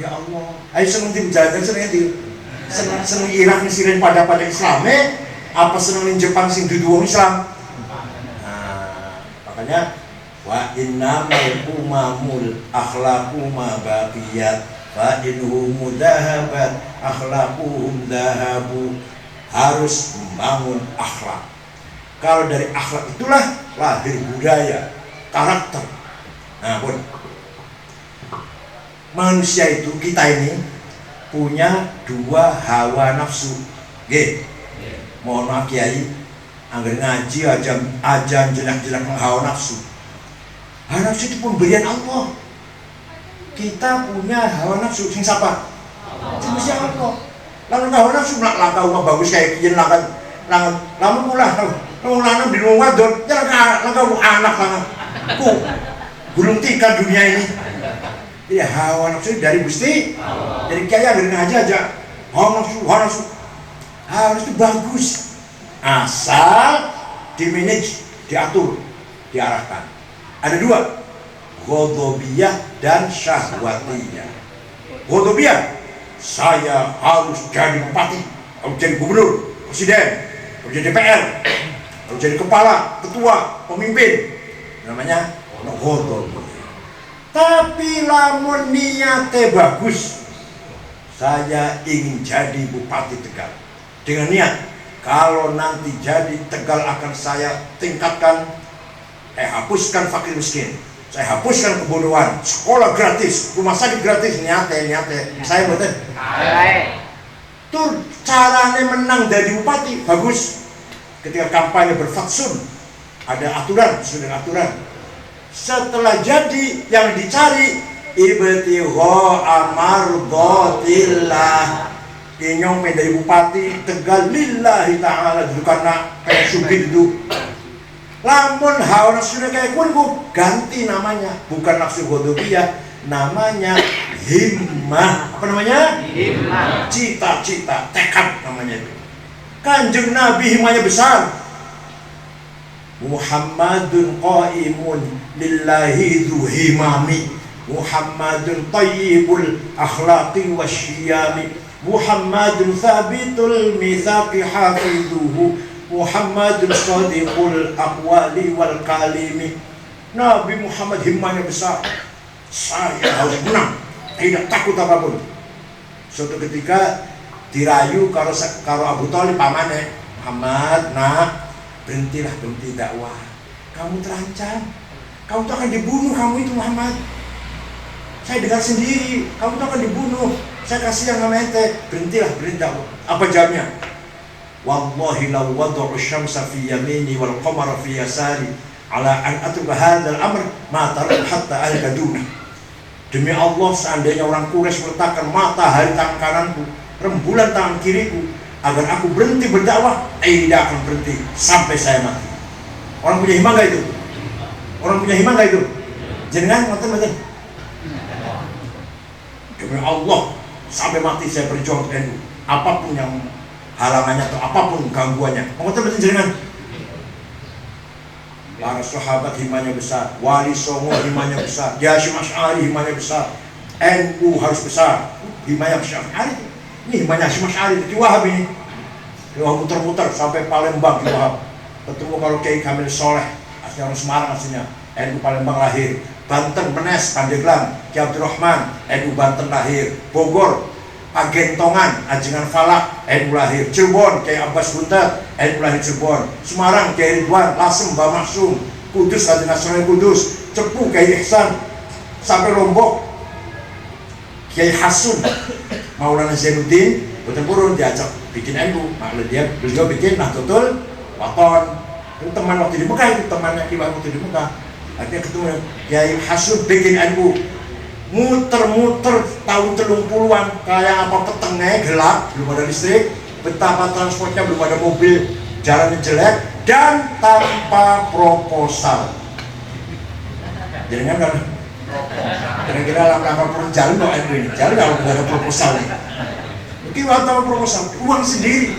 Ya Allah, ayo seneng jalan, seneng Irak nih Syria pada Islamnya, apa seneng Jepang sing dudu Islam? Nah, makanya wa innamal umamul akhlaqu ma baqiyat fa inhum dhahabat akhlaquhum dhahabu. Harus membangun akhlak. Kalau dari akhlak itulah lahir budaya, karakter. Nah, pun manusia itu, kita ini punya 2 hawa nafsu. Nggih. Mohon maaf Kiai, angger ngaji ajan jelek-jelek hawa nafsu. Hawa nafsu itu pemberian Allah. Kita punya hawa nafsu sing sapa? Manusia Allah. Lalu hawa nafsu nak langkah rumah bagus kayak kiyen langkah lamun pula lanang di rumah wadon, jangan langkah anak ku gulung tikar dunia ini. Ya hawa nafsu dari Gusti, dari Kiai angger ngaji aja. Hawa nafsu harus itu bagus, asal dimanage, diatur, diarahkan. Ada 2, ghadabiyah dan syahwatiyah. Ghadabiyah, saya harus jadi bupati, harus jadi gubernur, presiden, harus jadi DPR, harus jadi kepala, ketua, pemimpin. Namanya ghadabiyah. Tapi lamun niatnya bagus, saya ingin jadi bupati Tegal. Dengan niat, kalau nanti jadi Tegal akan saya tingkatkan, saya hapuskan fakir miskin, saya hapuskan kebodohan, sekolah gratis, rumah sakit gratis, niatnya, saya betul. Tuh caranya menang jadi bupati, bagus. Ketika kampanye berfatsun, ada aturan, sudah aturan. Setelah jadi, yang dicari ibtigha amardhatillah. Inyong menjadi bupati Tegal lillahi ta'ala, dulu karena kayak subid itu Lamun hawa nafsu kayak kunku, ganti namanya, bukan nafsu ghadabiyah, namanya himmah. Apa namanya? Himmah. Cita-cita, tekad namanya itu. Kanjeng Nabi himmahnya besar. Muhammadun qaimun lillahi dhu himami, Muhammadun tayyibul akhlaqi wasyiyami, Muhammadun thabitul mithaqi hafidhuhu, Muhammadun sadiqul aqwali wal kalimi. Nabi Muhammad himmahnya besar. Saya harus menang, tidak takut apapun. Suatu ketika dirayu karo Abu Thalib pamane, Muhammad, nak, berhenti dakwah. Kamu terancam. Kamu tuh akan dibunuh, kamu itu Muhammad. Saya dengar sendiri, kamu tuh akan dibunuh. Saya kasih yang namanya ente. Berhenti dakwah. Apa jamnya? Wallahi law wada'u syamsa fi yamini wal qamara fi yasari ala an atruka hadzal amr ma tarak hatta al-kaduna. Demi Allah, seandainya orang Quraisy meletakkan matahari tangan kananku, rembulan tangan kiriku, agar aku berhenti berdakwah, tidak akan berhenti sampai saya mati. Orang punya himmah gak itu? Orang punya himmah gak itu? Jangan ngoten. Demi Allah, sampai mati saya berjuang untuk NU. Apapun yang halangannya atau apapun gangguannya. Ngoten jenengan. Para sahabat himmahnya besar, Wali Songo himmahnya besar, Hasyim Asy'ari himmahnya besar, NU harus besar, himmahnya Asy'ari. Ini himmahnya Hasyim Asy'ari di Wahab ini. Wah, muter-muter sampai Palembang di Wahab. Ketemu kalau Kiai Kamil Soleh, asli orang Semarang aslinya, NU Palembang lahir. Banten Menes Pandeglang, Kiai Abdurrahman, NU Banten lahir. Bogor Pagentongan, Ajengan Falak, NU lahir. Cirebon Kiai Abbas Buntet, NU lahir Cirebon. Semarang Kiai Ridwan, Lasem Mbah Maksum. Kudus Raden Nasional Kudus. Cepu Kiai Ihsan. Sampai Lombok Kiai Hasun, Maulana Zainuddin. Betul-betul diajak bikin NU, beliau bikin Nahdlatul Wathon. Itu teman waktu di Mekah, itu temannya Kiai waktu di Mekah. Akhirnya ketemu Kiai Hasun bikin NU. Muter-muter tahun 30-an, kayak apa petengnya gelap, belum ada listrik, betapa transportnya belum ada mobil, jalannya jelek dan tanpa proposal. Jadi kan kira-kira langkah jalan kok NU ini, jalan kalau nggak ada proposal nih. Mungkin tanpa proposal, uang sendiri.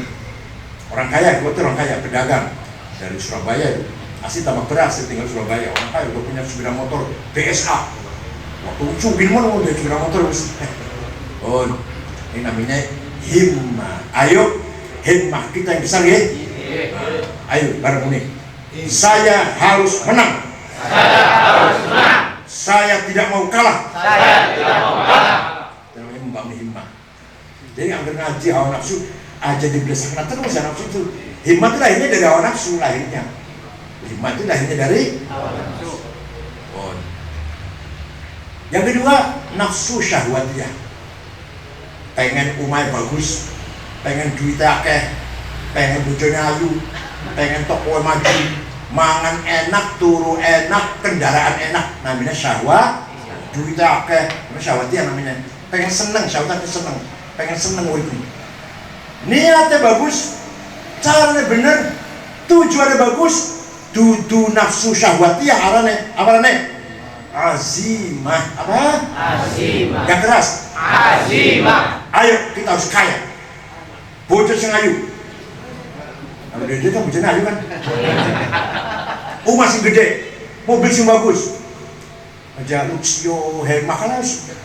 Orang kaya, gue tuh orang kaya, pedagang dari Surabaya, asli tambah beras, tinggal Surabaya. Orang kaya, gue punya sepeda motor BSA. Waktu cubin mau udah sepeda motor. Oh, ini namanya himmah. Ayo, himmah kita yang besar ya. Ayo, bareng ini. Saya harus menang. Saya tidak mau kalah. Namanya membangun himmah. Jadi hampir ngaji hawa nafsu aja dibiasakan terus ya nafsu itu. Himmah itu lahirnya dari hawa nafsu lahirnya. Himmah itu lahirnya dari hawa nafsu. Oh. Yang kedua, nafsu syahwatiyah. Pengen umai bagus, pengen duitnya akeh, pengen bojone ayu, pengen toko maju, mangan enak, turu enak, kendaraan enak. Namanya syahwat. Duitnya akeh, syahwatiyah namanya. Pengen seneng, syahwatnya seneng. Pengen seneng itu. Niatnya bagus, caranya bener, tujuannya bagus, dudu nafsu syahwatiyah arane azimah. Apa? Azimah. Yang keras. Azimah. Ayo kita harus kaya. Bocah sing ayu. Kalau dia kan bocahnya ayu kan. Rumah sing gede, mobil sing bagus. Aja Luxio, Hemah kan harus.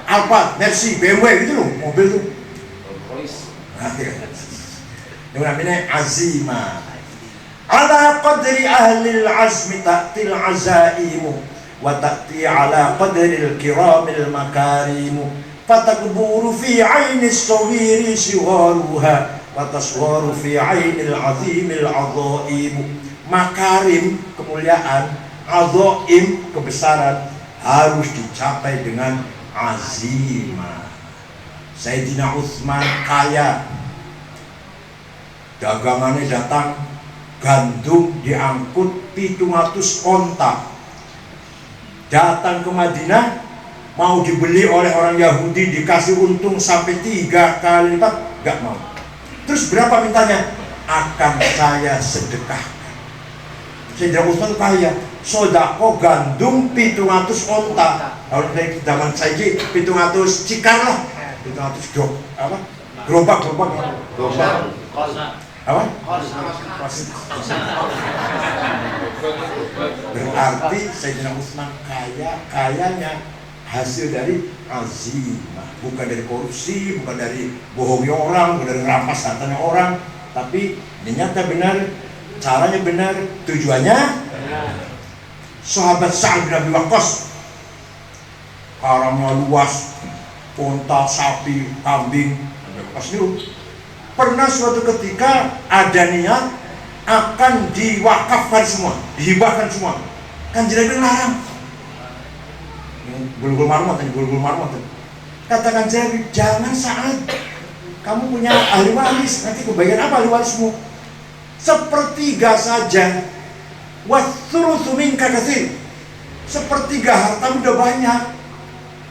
Alphard, Mercy, BMW gitu loh, mobil tuh. Nah, ya. Yang namanya azimah. Ala qadri ahlil azmi ta'til azaimu wa ta'ti ala qadril kiramil makarimu fatakburu fi ainis sawiri siwaruha wa taswaru fi ainil azimil azaimu. Makarim, kemuliaan, azaim, kebesaran harus dicapai dengan azimah. Sayyidina Utsman kaya, dagangannya datang, gandum diangkut 700 onta datang ke Madinah, mau dibeli oleh orang Yahudi, dikasih untung sampai 3 kali lipat, gak mau. Terus berapa mintanya? Akan saya sedekahkan. Sayyidina Utsman kaya sodako gandum 700 onta. Kalau dari zaman saiki 700 cikar lah, 700 gerobak apa? Berarti Sayyidina Utsman kayanya hasil dari azimah, bukan dari korupsi, bukan dari bohongnya orang, bukan dari rampas hartanya orang, tapi niatnya benar, caranya benar, tujuannya. Sahabat Sa'ad bin Abi Waqqas, karamnya luas, unta, sapi, kambing, pernah suatu ketika ada niat akan diwakafkan semua, dihibahkan semua. Kan Nabi larang. Bulgul marmot. Katakan Nabi, jangan Sa'ad, kamu punya ahli waris, nanti kebagian apa ahli warismu? Sepertiga saja. Wathulutsu minka katsir. Sepertiga hartamu udah banyak.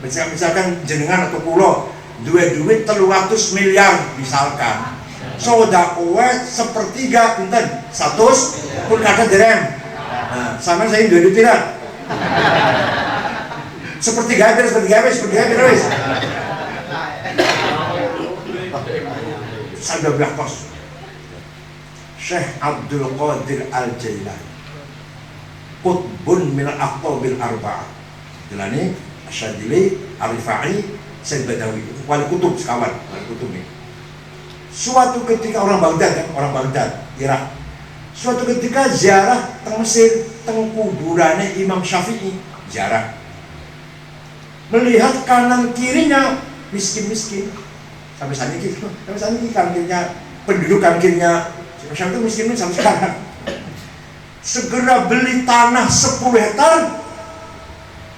Misalkan jenengan atau pulau duit 300 miliar misalkan. Sodakowe sepertiga pinten 100 pun kata direm. Nah, sama saya duit tidak. Sepertiga habis. Saya bilang kos. Syekh Abdul Qadir Al-Jailani, Qutbun min al-aqtabil arba'ah. Jalani, Asyadili, Al-Rifai, Sayyid Badawi, wali kutub sekawan, wali kutub ini. Suatu ketika orang Baghdad, Irak. Suatu ketika ziarah teng Mesir, teng kuburannya Imam Syafi'i, ziarah. Melihat kanan kirinya miskin-miskin. Sampai saat ini kanan kirinya penduduk, kanan kirinya Imam Syafi'i miskin sampai sekarang. Segera beli tanah 10 hektar,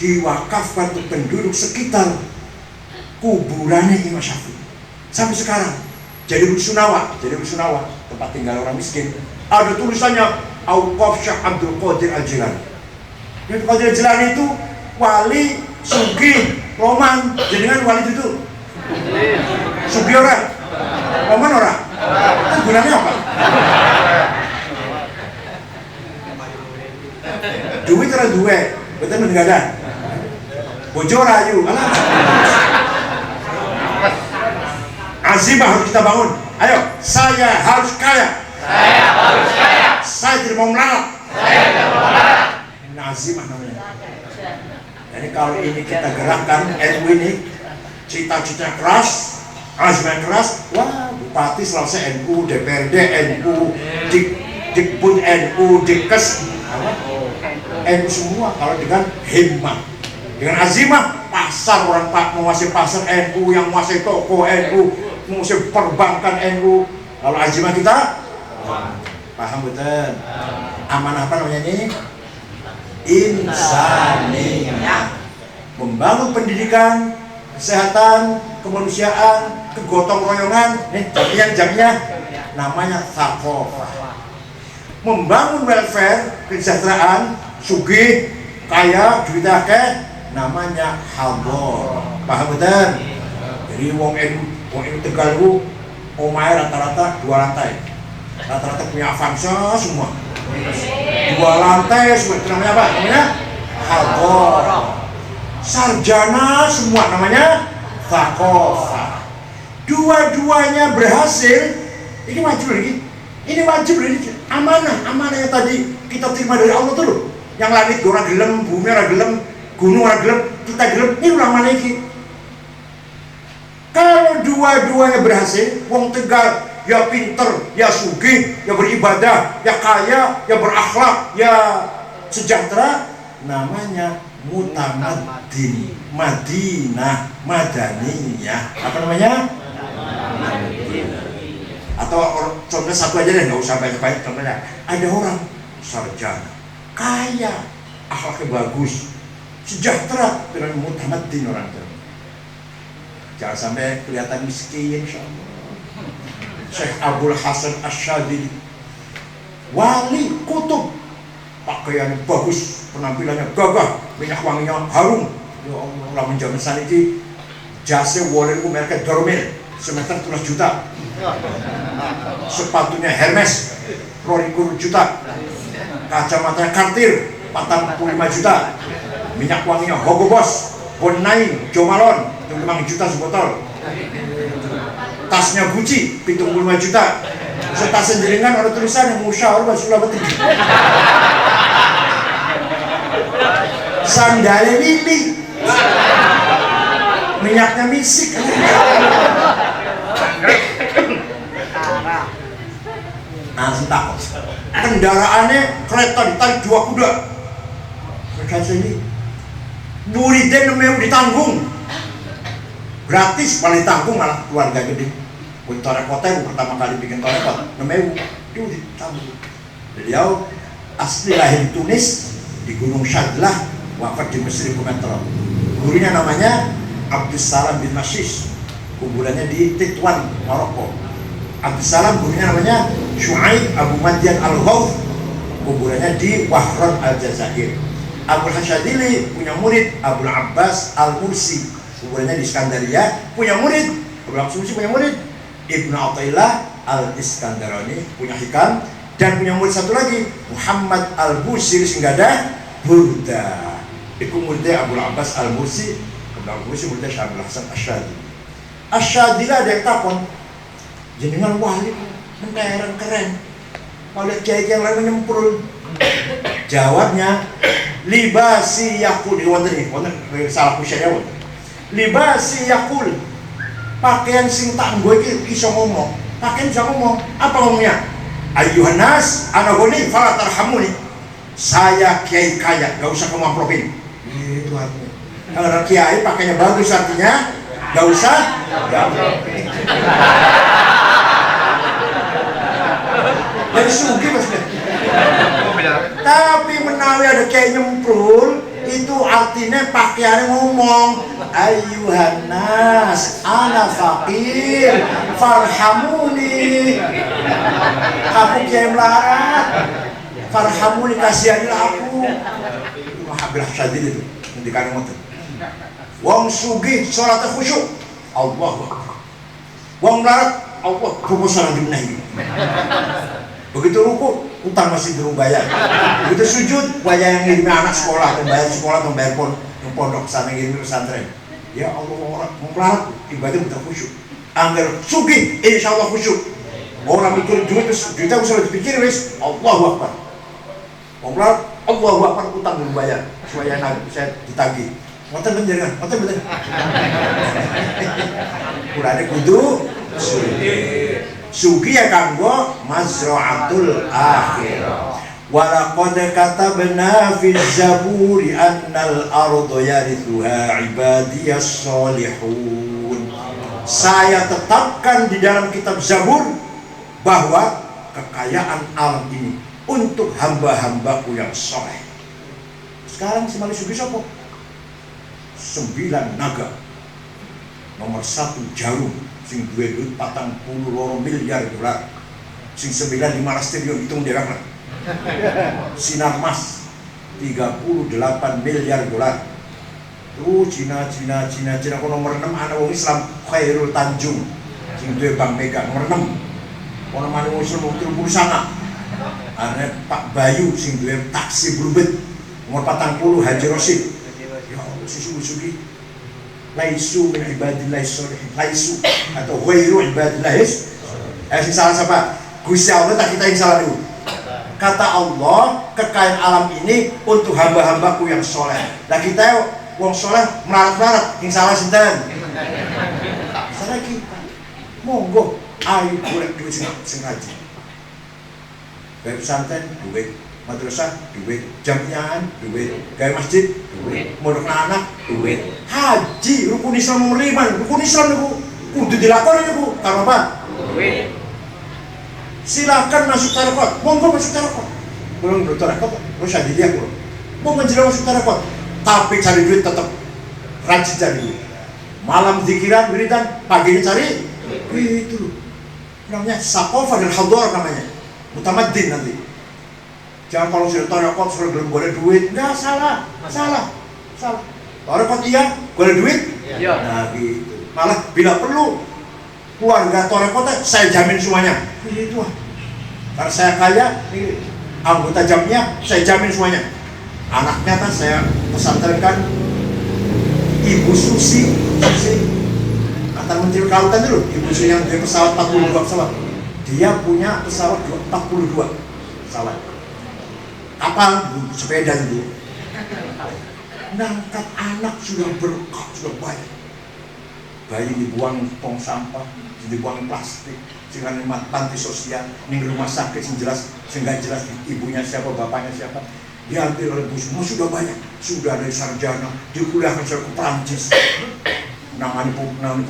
diwakafkan untuk penduduk sekitar kuburannya Imam Syafi'i. Sampai sekarang jadi rusunawa, tempat tinggal orang miskin. Ada tulisannya Auqaf Syekh Abdul Qadir Al-Jilani. Abdul Qadir Al-Jilani itu wali sugih roman. Jenengan wali itu sugih orang, roman orang. Itu gunanya apa? Duit ada duit, betul menenggadan. Bojo rayu, azimah harus kita bangun. Ayo, saya harus kaya. Saya tidak mau melarat. Ini azimah namanya. Jadi kalau ini kita gerakkan, NU ini cita-cita keras, azimah keras. Wah, bupati selesai NU, DPRD NU, Dikbud NU, Dinkes NU semua. Kalau dengan himmah, dengan azimah, pasar orang Pak menguasai pasar NU, yang menguasai toko NU, menguasai perbankan NU. Kalau azimah kita paham betul. Amanah apa namanya ini? Insaniyah. Membangun pendidikan, kesehatan, kemanusiaan, kegotong royongan. Nih jamiah namanya thaqafah. Membangun welfare, kesejahteraan, sugih, kaya, duit akeh, namanya hador. Paham betul? Jadi wong NU Tegal itu omahe rata-rata 2 lantai. Rata-rata punya Avanza semua. 2 lantai semua. Itu namanya apa? Namanya hador. Sarjana semua namanya thaqafah. Dua-duanya berhasil. Ini wajib lagi. Ini wajib lagi. Amanah yang tadi kita terima dari Allah tuh loh. Yang langit ora gelem, bumi ora gelem, gunung ora gelem, kita gelem. Ini ulang mana iki? Kalau dua-duanya berhasil, wong Tegal ya pinter, ya sugih, ya beribadah, ya kaya, ya berakhlak, ya sejahtera, namanya mutamaddin, Madinah, Madaniyah. Apa namanya? Atau contohnya satu aja deh, nggak usah banyak-banyak. Contohnya ada orang sarjana, kaya, akhlaknya bagus, sejahtera, dengan mutamaddin orang itu. Jangan sampai kelihatan miskin, insyaallah. Syekh Abdul Hasan Asyadili, wali kutub, pakaiannya bagus, penampilannya gagah, minyak wanginya harum. Ya Allah, menjamin saniki jasa walil mereka Dormil semester 13 juta. Sepatunya Hermes 20 juta. kacamatanya Cartier 45 juta, minyak wanginya Hugo Boss, Bonai, Jomalon 5 juta sebotol, tasnya Gucci 75 juta, serta senjeringan ada tulisan yang musyawarah Sulawesi, sandalnya Lili, minyaknya Misik, langsung takut. Kendaraannya kereta ditarik 2 kuda. Berkata ini, muridnya namanya ditanggung, gratis malah ditanggung, malah keluarga gede. Torekot yang pertama kali bikin torekot, namanya itu ditanggung. Beliau asli lahir di Tunis, di Gunung Syadlah, wafat di Mesir Komentrol. Gurunya namanya Abdussalam bin Mashish, kuburannya di Titwan, Maroko. Abdussalam gurunya namanya Syuaib Abu Madian Al-Ghawth, kuburannya di Wahran Al-Jazair. Abul Hasyadili punya murid Abul Abbas Al-Mursi, kuburannya di Iskandaria. Punya murid Abul Abbas Al-Mursi, punya murid Ibnu Athaillah Al-Iskandarani, punya hikam. Dan punya murid satu lagi Muhammad Al-Busiri Singgada Burda, itu muridnya Abul Abbas Al-Mursi. Abul Mursi muridnya Syabul Hasan Asyadili. Asyadili ada yang takon, jenengan wali menteran keren, kalau kiai yang lain menyemprul. Jawabnya, libasi yakul, wonten salah kusyaya, libasi yakul, pakaian sing tak nggo iki iso ngomong, pakaian bisa ngomong. Apa ngomongnya? Ayuhan nas ana goni fala tarhamuni, saya kiai kaya, gak usah kamu amplopin. Itu artinya. Kalau kiai pakainya bagus, artinya gak usah amplopin. Jadi sugi maksudnya. Tapi menawi ada kayak nyemprul, itu artinya pakaiannya ngomong, ayuhan nas ana fakir farhamuni, aku kiai melarat, farhamuni kasihanilah aku. Mahabil Hasyadil itu ngendikane ngoten. Wong sugih salatnya khusyuk, Allahu Akbar. Wong melarat, Allah proposal dimenahi. Begitu ruku, utang masih belum bayar. Begitu sujud, bayar yang ngirimi anak sekolah, bayar sekolah, bayar pondok sana ngirimi pesantren. Ya Allah, orang melarat ibadah betul khusyuk. Angger sugih, insya Allah khusyuk. Orang mikir duit terus duitnya usah dipikir wis, Allahu Akbar. Wong melarat, Allahu Akbar, utang belum bayar, supaya saya ditagih. Ngoten bener kan? Ngoten bener. Kurane kudu sugi ya kanggo mazra'atul akhirah. Walaqad katabna fi zaburi annal arda yarithuha ibadiyas solihun. Saya tetapkan di dalam kitab Zabur bahwa kekayaan alam ini untuk hamba-hambaku yang soleh. Sekarang si Mali Sugi sopo? 9 naga. Nomor 1 Jarum, sing duwe duit 42 miliar dolar, sing 9,5 triliun hitung dirang. Sinar Mas 38 miliar dolar. Cina kok nomor 6 anak wong Islam Khairul Tanjung, sing duwe Bank Mega nomor 6. Ono maneh wong Islam 30 sana. Ana Pak Bayu sing duwe taksi Blubet nomor 40 Haji Rosid. Ya Allah, sugi laisu min ibadillah sholihin, laisu atau ghairu ibadillah sing salah siapa? Gusti Allah tak kita yang salah dulu. Kata Allah, kekayaan alam ini untuk hamba-hambaku yang soleh. Nah kita wong soleh melarat-melarat, yang salah sinten? Salah kita. Monggo, ayo boleh duit sing ngaji. Gaya pesantren, duit. Madrasah, duit. Jamiah, duit. Gaya masjid, duit. Mondok anak, duit. Haji, rukun Islam nomor 5. Rukun Islam itu kudu dilakoni itu. Karena apa? Duit. Silakan masuk tarekot, monggo masuk tarekot. Belum tarekot, terus ada dia belum. Mau menjelang masuk tarekot, tapi cari duit tetap rajin cari duit. Malam zikiran, wiridan, paginya cari itu loh. Namanya sakofa dan hador namanya. Mutamaddin nanti. Jangan kalau sudah tarekot sudah belum boleh duit, nggak salah. Tarekot iya, boleh duit. Iya. Nah gitu. Malah bila perlu keluarga tarekotnya saya jamin semuanya. Itu karena saya kaya, Anggota jamnya saya jamin semuanya. Anaknya kan saya pesantrenkan, Ibu Susi antar Menteri Kelautan dulu, Ibu Susi yang dari pesawat 42 pesawat. Dia punya pesawat 42 pesawat. Kapal, sepeda gitu. Ngangkat anak sudah berkah, sudah baik. Bayi dibuang tong sampah, dibuang plastik, dengan panti sosial, ning rumah sakit sing jelas, sing gak jelas ibunya siapa, bapaknya siapa. Diambil oleh Bu semua sudah banyak, sudah dari sarjana, dikuliahkan ke Perancis, nangani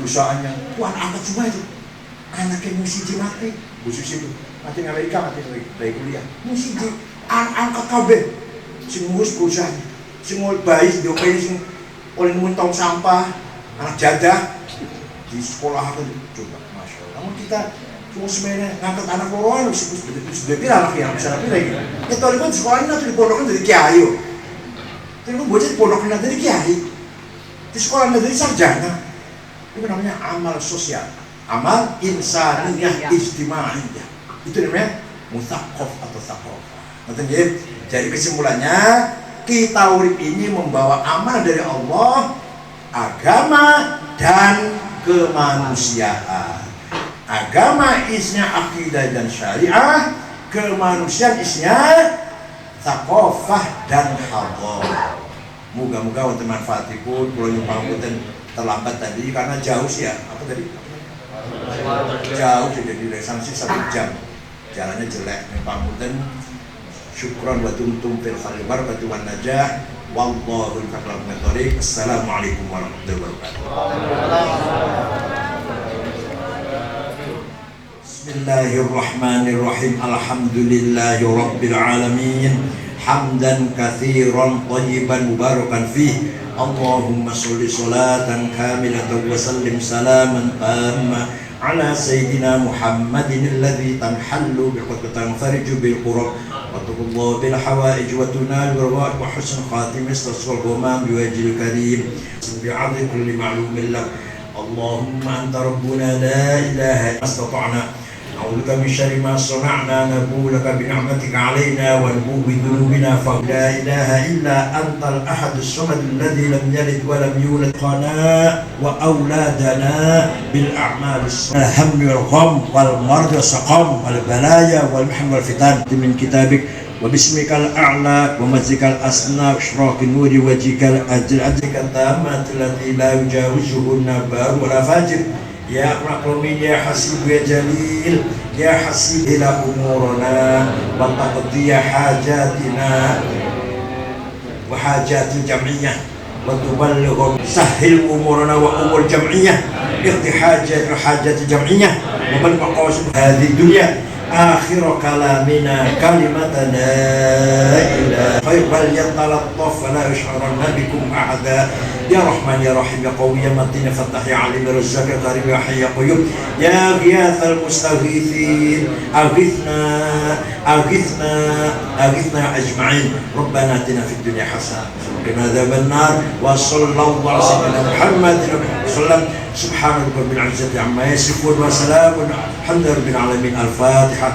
perusahaannya, tuan angkat semua itu. Anaknya musisi mati, Bu Susi itu mati di Amerika, mati dari kuliah, musisi, angkat kabeh, sing ngurus perusahaan, sing ngurus bayi, diopain sing oleh muntong sampah, anak jadah di sekolah itu coba, masya Allah. Namun kita cuma sebenarnya ngangkat anak loroan, sudah bilang anak yang bisa nabi lagi. Itu ada pun sekolah ini di pondoknya dari kiai. Tapi pun bocah di pondoknya dari kiai, di sekolah dari sarjana. Itu namanya amal sosial, amal insaniyah ijtimaiyah. Itu namanya mutaqaf atau taqaf. Jadi kesimpulannya, kita urip ini membawa amal dari Allah, agama dan kemanusiaan. Agama isinya akidah dan syariah, kemanusiaan isinya thaqafah dan hadharah. Moga-moga wonten manfaatipun. Kula nyumpang boten terlambat tadi karena jauh sih ya. Apa tadi? Jauh jadi dari sanksi 1 jam. Jalannya jelek. Nyumpang boten. Syukran wa tumtum fil khairi barakatuh wan najah. Wallahu a'lam. Assalamualaikum warahmatullahi wabarakatuh. Bismillahirrahmanirrahim. Alhamdulillahi rabbil alamin. Hamdan katsiran thayyiban mubarakan fih. Allahumma sholli sholatan kamilatan wa sallim salaman tamma ala sayyidina Muhammadin alladhi tanhallu bil qadri tanfariju bil qurab wa tuqallu bil hawaij wa tunal bil rawaih wa husn khatim istasqal ghamam bi wajhil karim bi'adhi kulli ma'lumin lak. Allahumma anta rabbuna la ilaha illa anta أعوذ بك من شر ما صنعنا نبوء لك بنعمتك علينا ونبوء بذنوبنا فلا إله إلا أنت الأحد الصمد الذي لم يلد ولم يولد قنا وأولادنا بالأعمال الصالحة الهم والغم والمرض والسقم والبلايا والمحن والفتن من كتابك وباسمك الأعلى ومجدك الأسنى وإشراق النور وجهك الأجل أجلك التامة التي لا يجاوزه النبار ولا فاجر يا مكرمين يا حسيب يا جليل يا حسيب إلى أمورنا وتقضي حاجاتنا وحاجات الجمعية وتبلغ سهل أمورنا وأمور الجمعية اقضي حاجات الجمعية وبلغ مقاصد هذه الدنيا آخر كلامنا كلمة لا إله خير بل يتلطف فلا يشعرن بكم أحدا يا رحمن يا رحيم يا قوي يا متين فتح يا عليم يا رزاق يا كريم يا حي يا قيوم يا غياث المستغيثين أغثنا أغثنا أغثنا أجمعين ربنا آتنا في الدنيا حسنة وقنا عذاب النار وصلى الله على سيدنا محمد وسلم سبحان رب العزة عما يصفون وسلام الحمد لله رب العالمين. الفاتحة.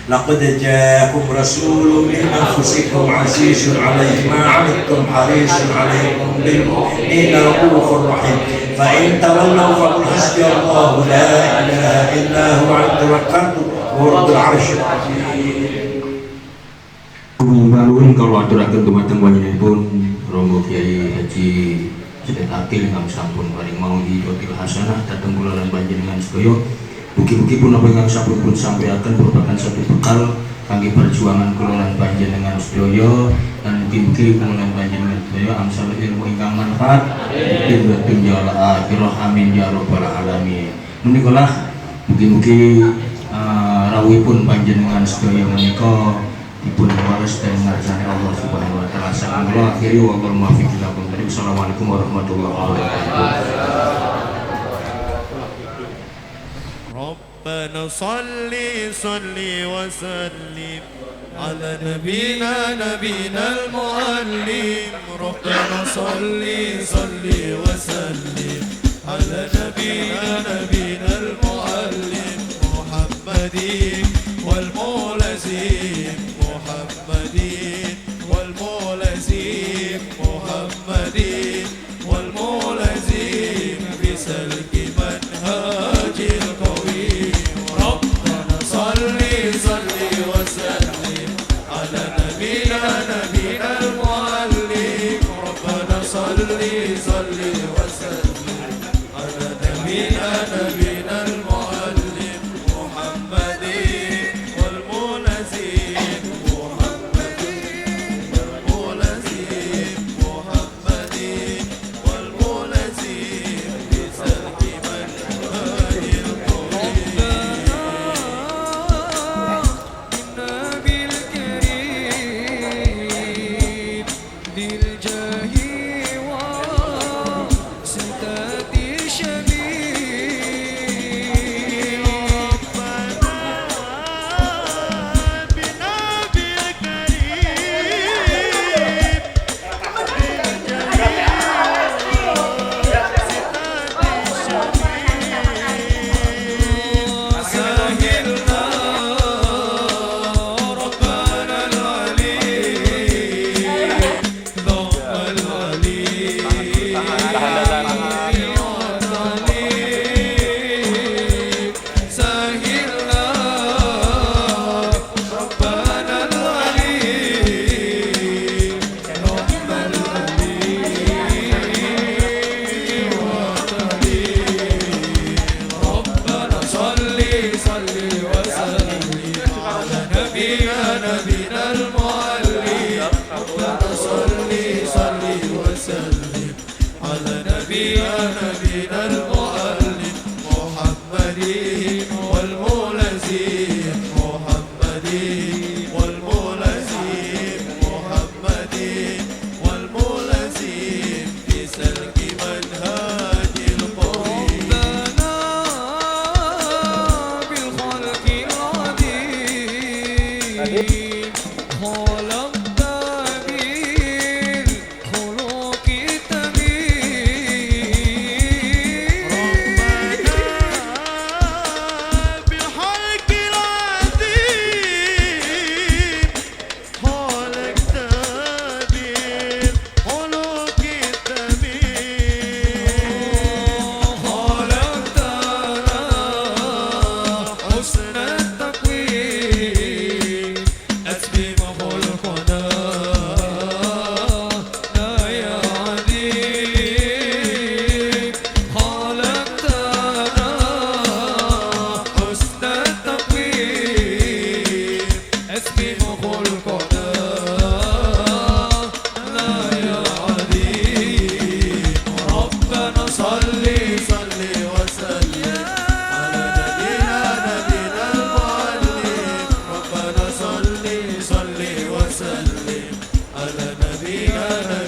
لقد جاءكم رسول من أنفسكم عزيز عليه ما عنتم حريص عليكم بالمؤمنين رؤوف رحيم فإن تولوا فقل حسبي الله لا إله إلا هو عليه توكلت وهو رب العرش العظيم. Balun kalau aturakeun dumateng panjenenganipun Romo Kiai Haji Said Akil ingkang sampun paring maudi dotil hasanah dhateng kula lan panjenengan sedaya. Mugi-mugi pun apa ingkang sampun pun sampaiaken merupakan satu bekal kangge perjuangan kula lan panjenengan sedaya dan mugi-mugi kula lan panjenengan sedaya angsal ilmu ingkang manfaat ing dunya wal akhirah amin ya rabbal alamin. Menika mugi-mugi rawuhipun panjenengan sedaya menika dipun waras dan ngarsane Allah Subhanahu wa taala. Sampun akhiri wa qul muwaffiq lakum. Assalamualaikum warahmatullahi wabarakatuh. Rabbana salli salli wa sallim ala nabina al-muallim. Rabbana salli salli wa sallim ala nabina al-muallim Muhammadin wal بالجاه وستات شبيه ربنا بنبي كريم سهلنا ربنا العلي ضم العلي سهلنا ربنا العلي ضم ربنا صلي وسلم على نبينا المعلي ربنا صلي وسلم على نبينا المعلم محمد والملزم محمد والملزم محمد والملزم بسلك منهاج القويم ربنا بالخلق العظيم خلقت بالخلق التميم ربنا بالخلق العظيم خلقت بالخلق التميم خلقتنا حسن التقويم أسبب خلقنا لا يا عظيم خلقتنا حسن التقويم أسبب خلقنا لا يا عظيم ربنا صلي وسلم على نبينا المعلم ربنا صلي وسلم على نبينا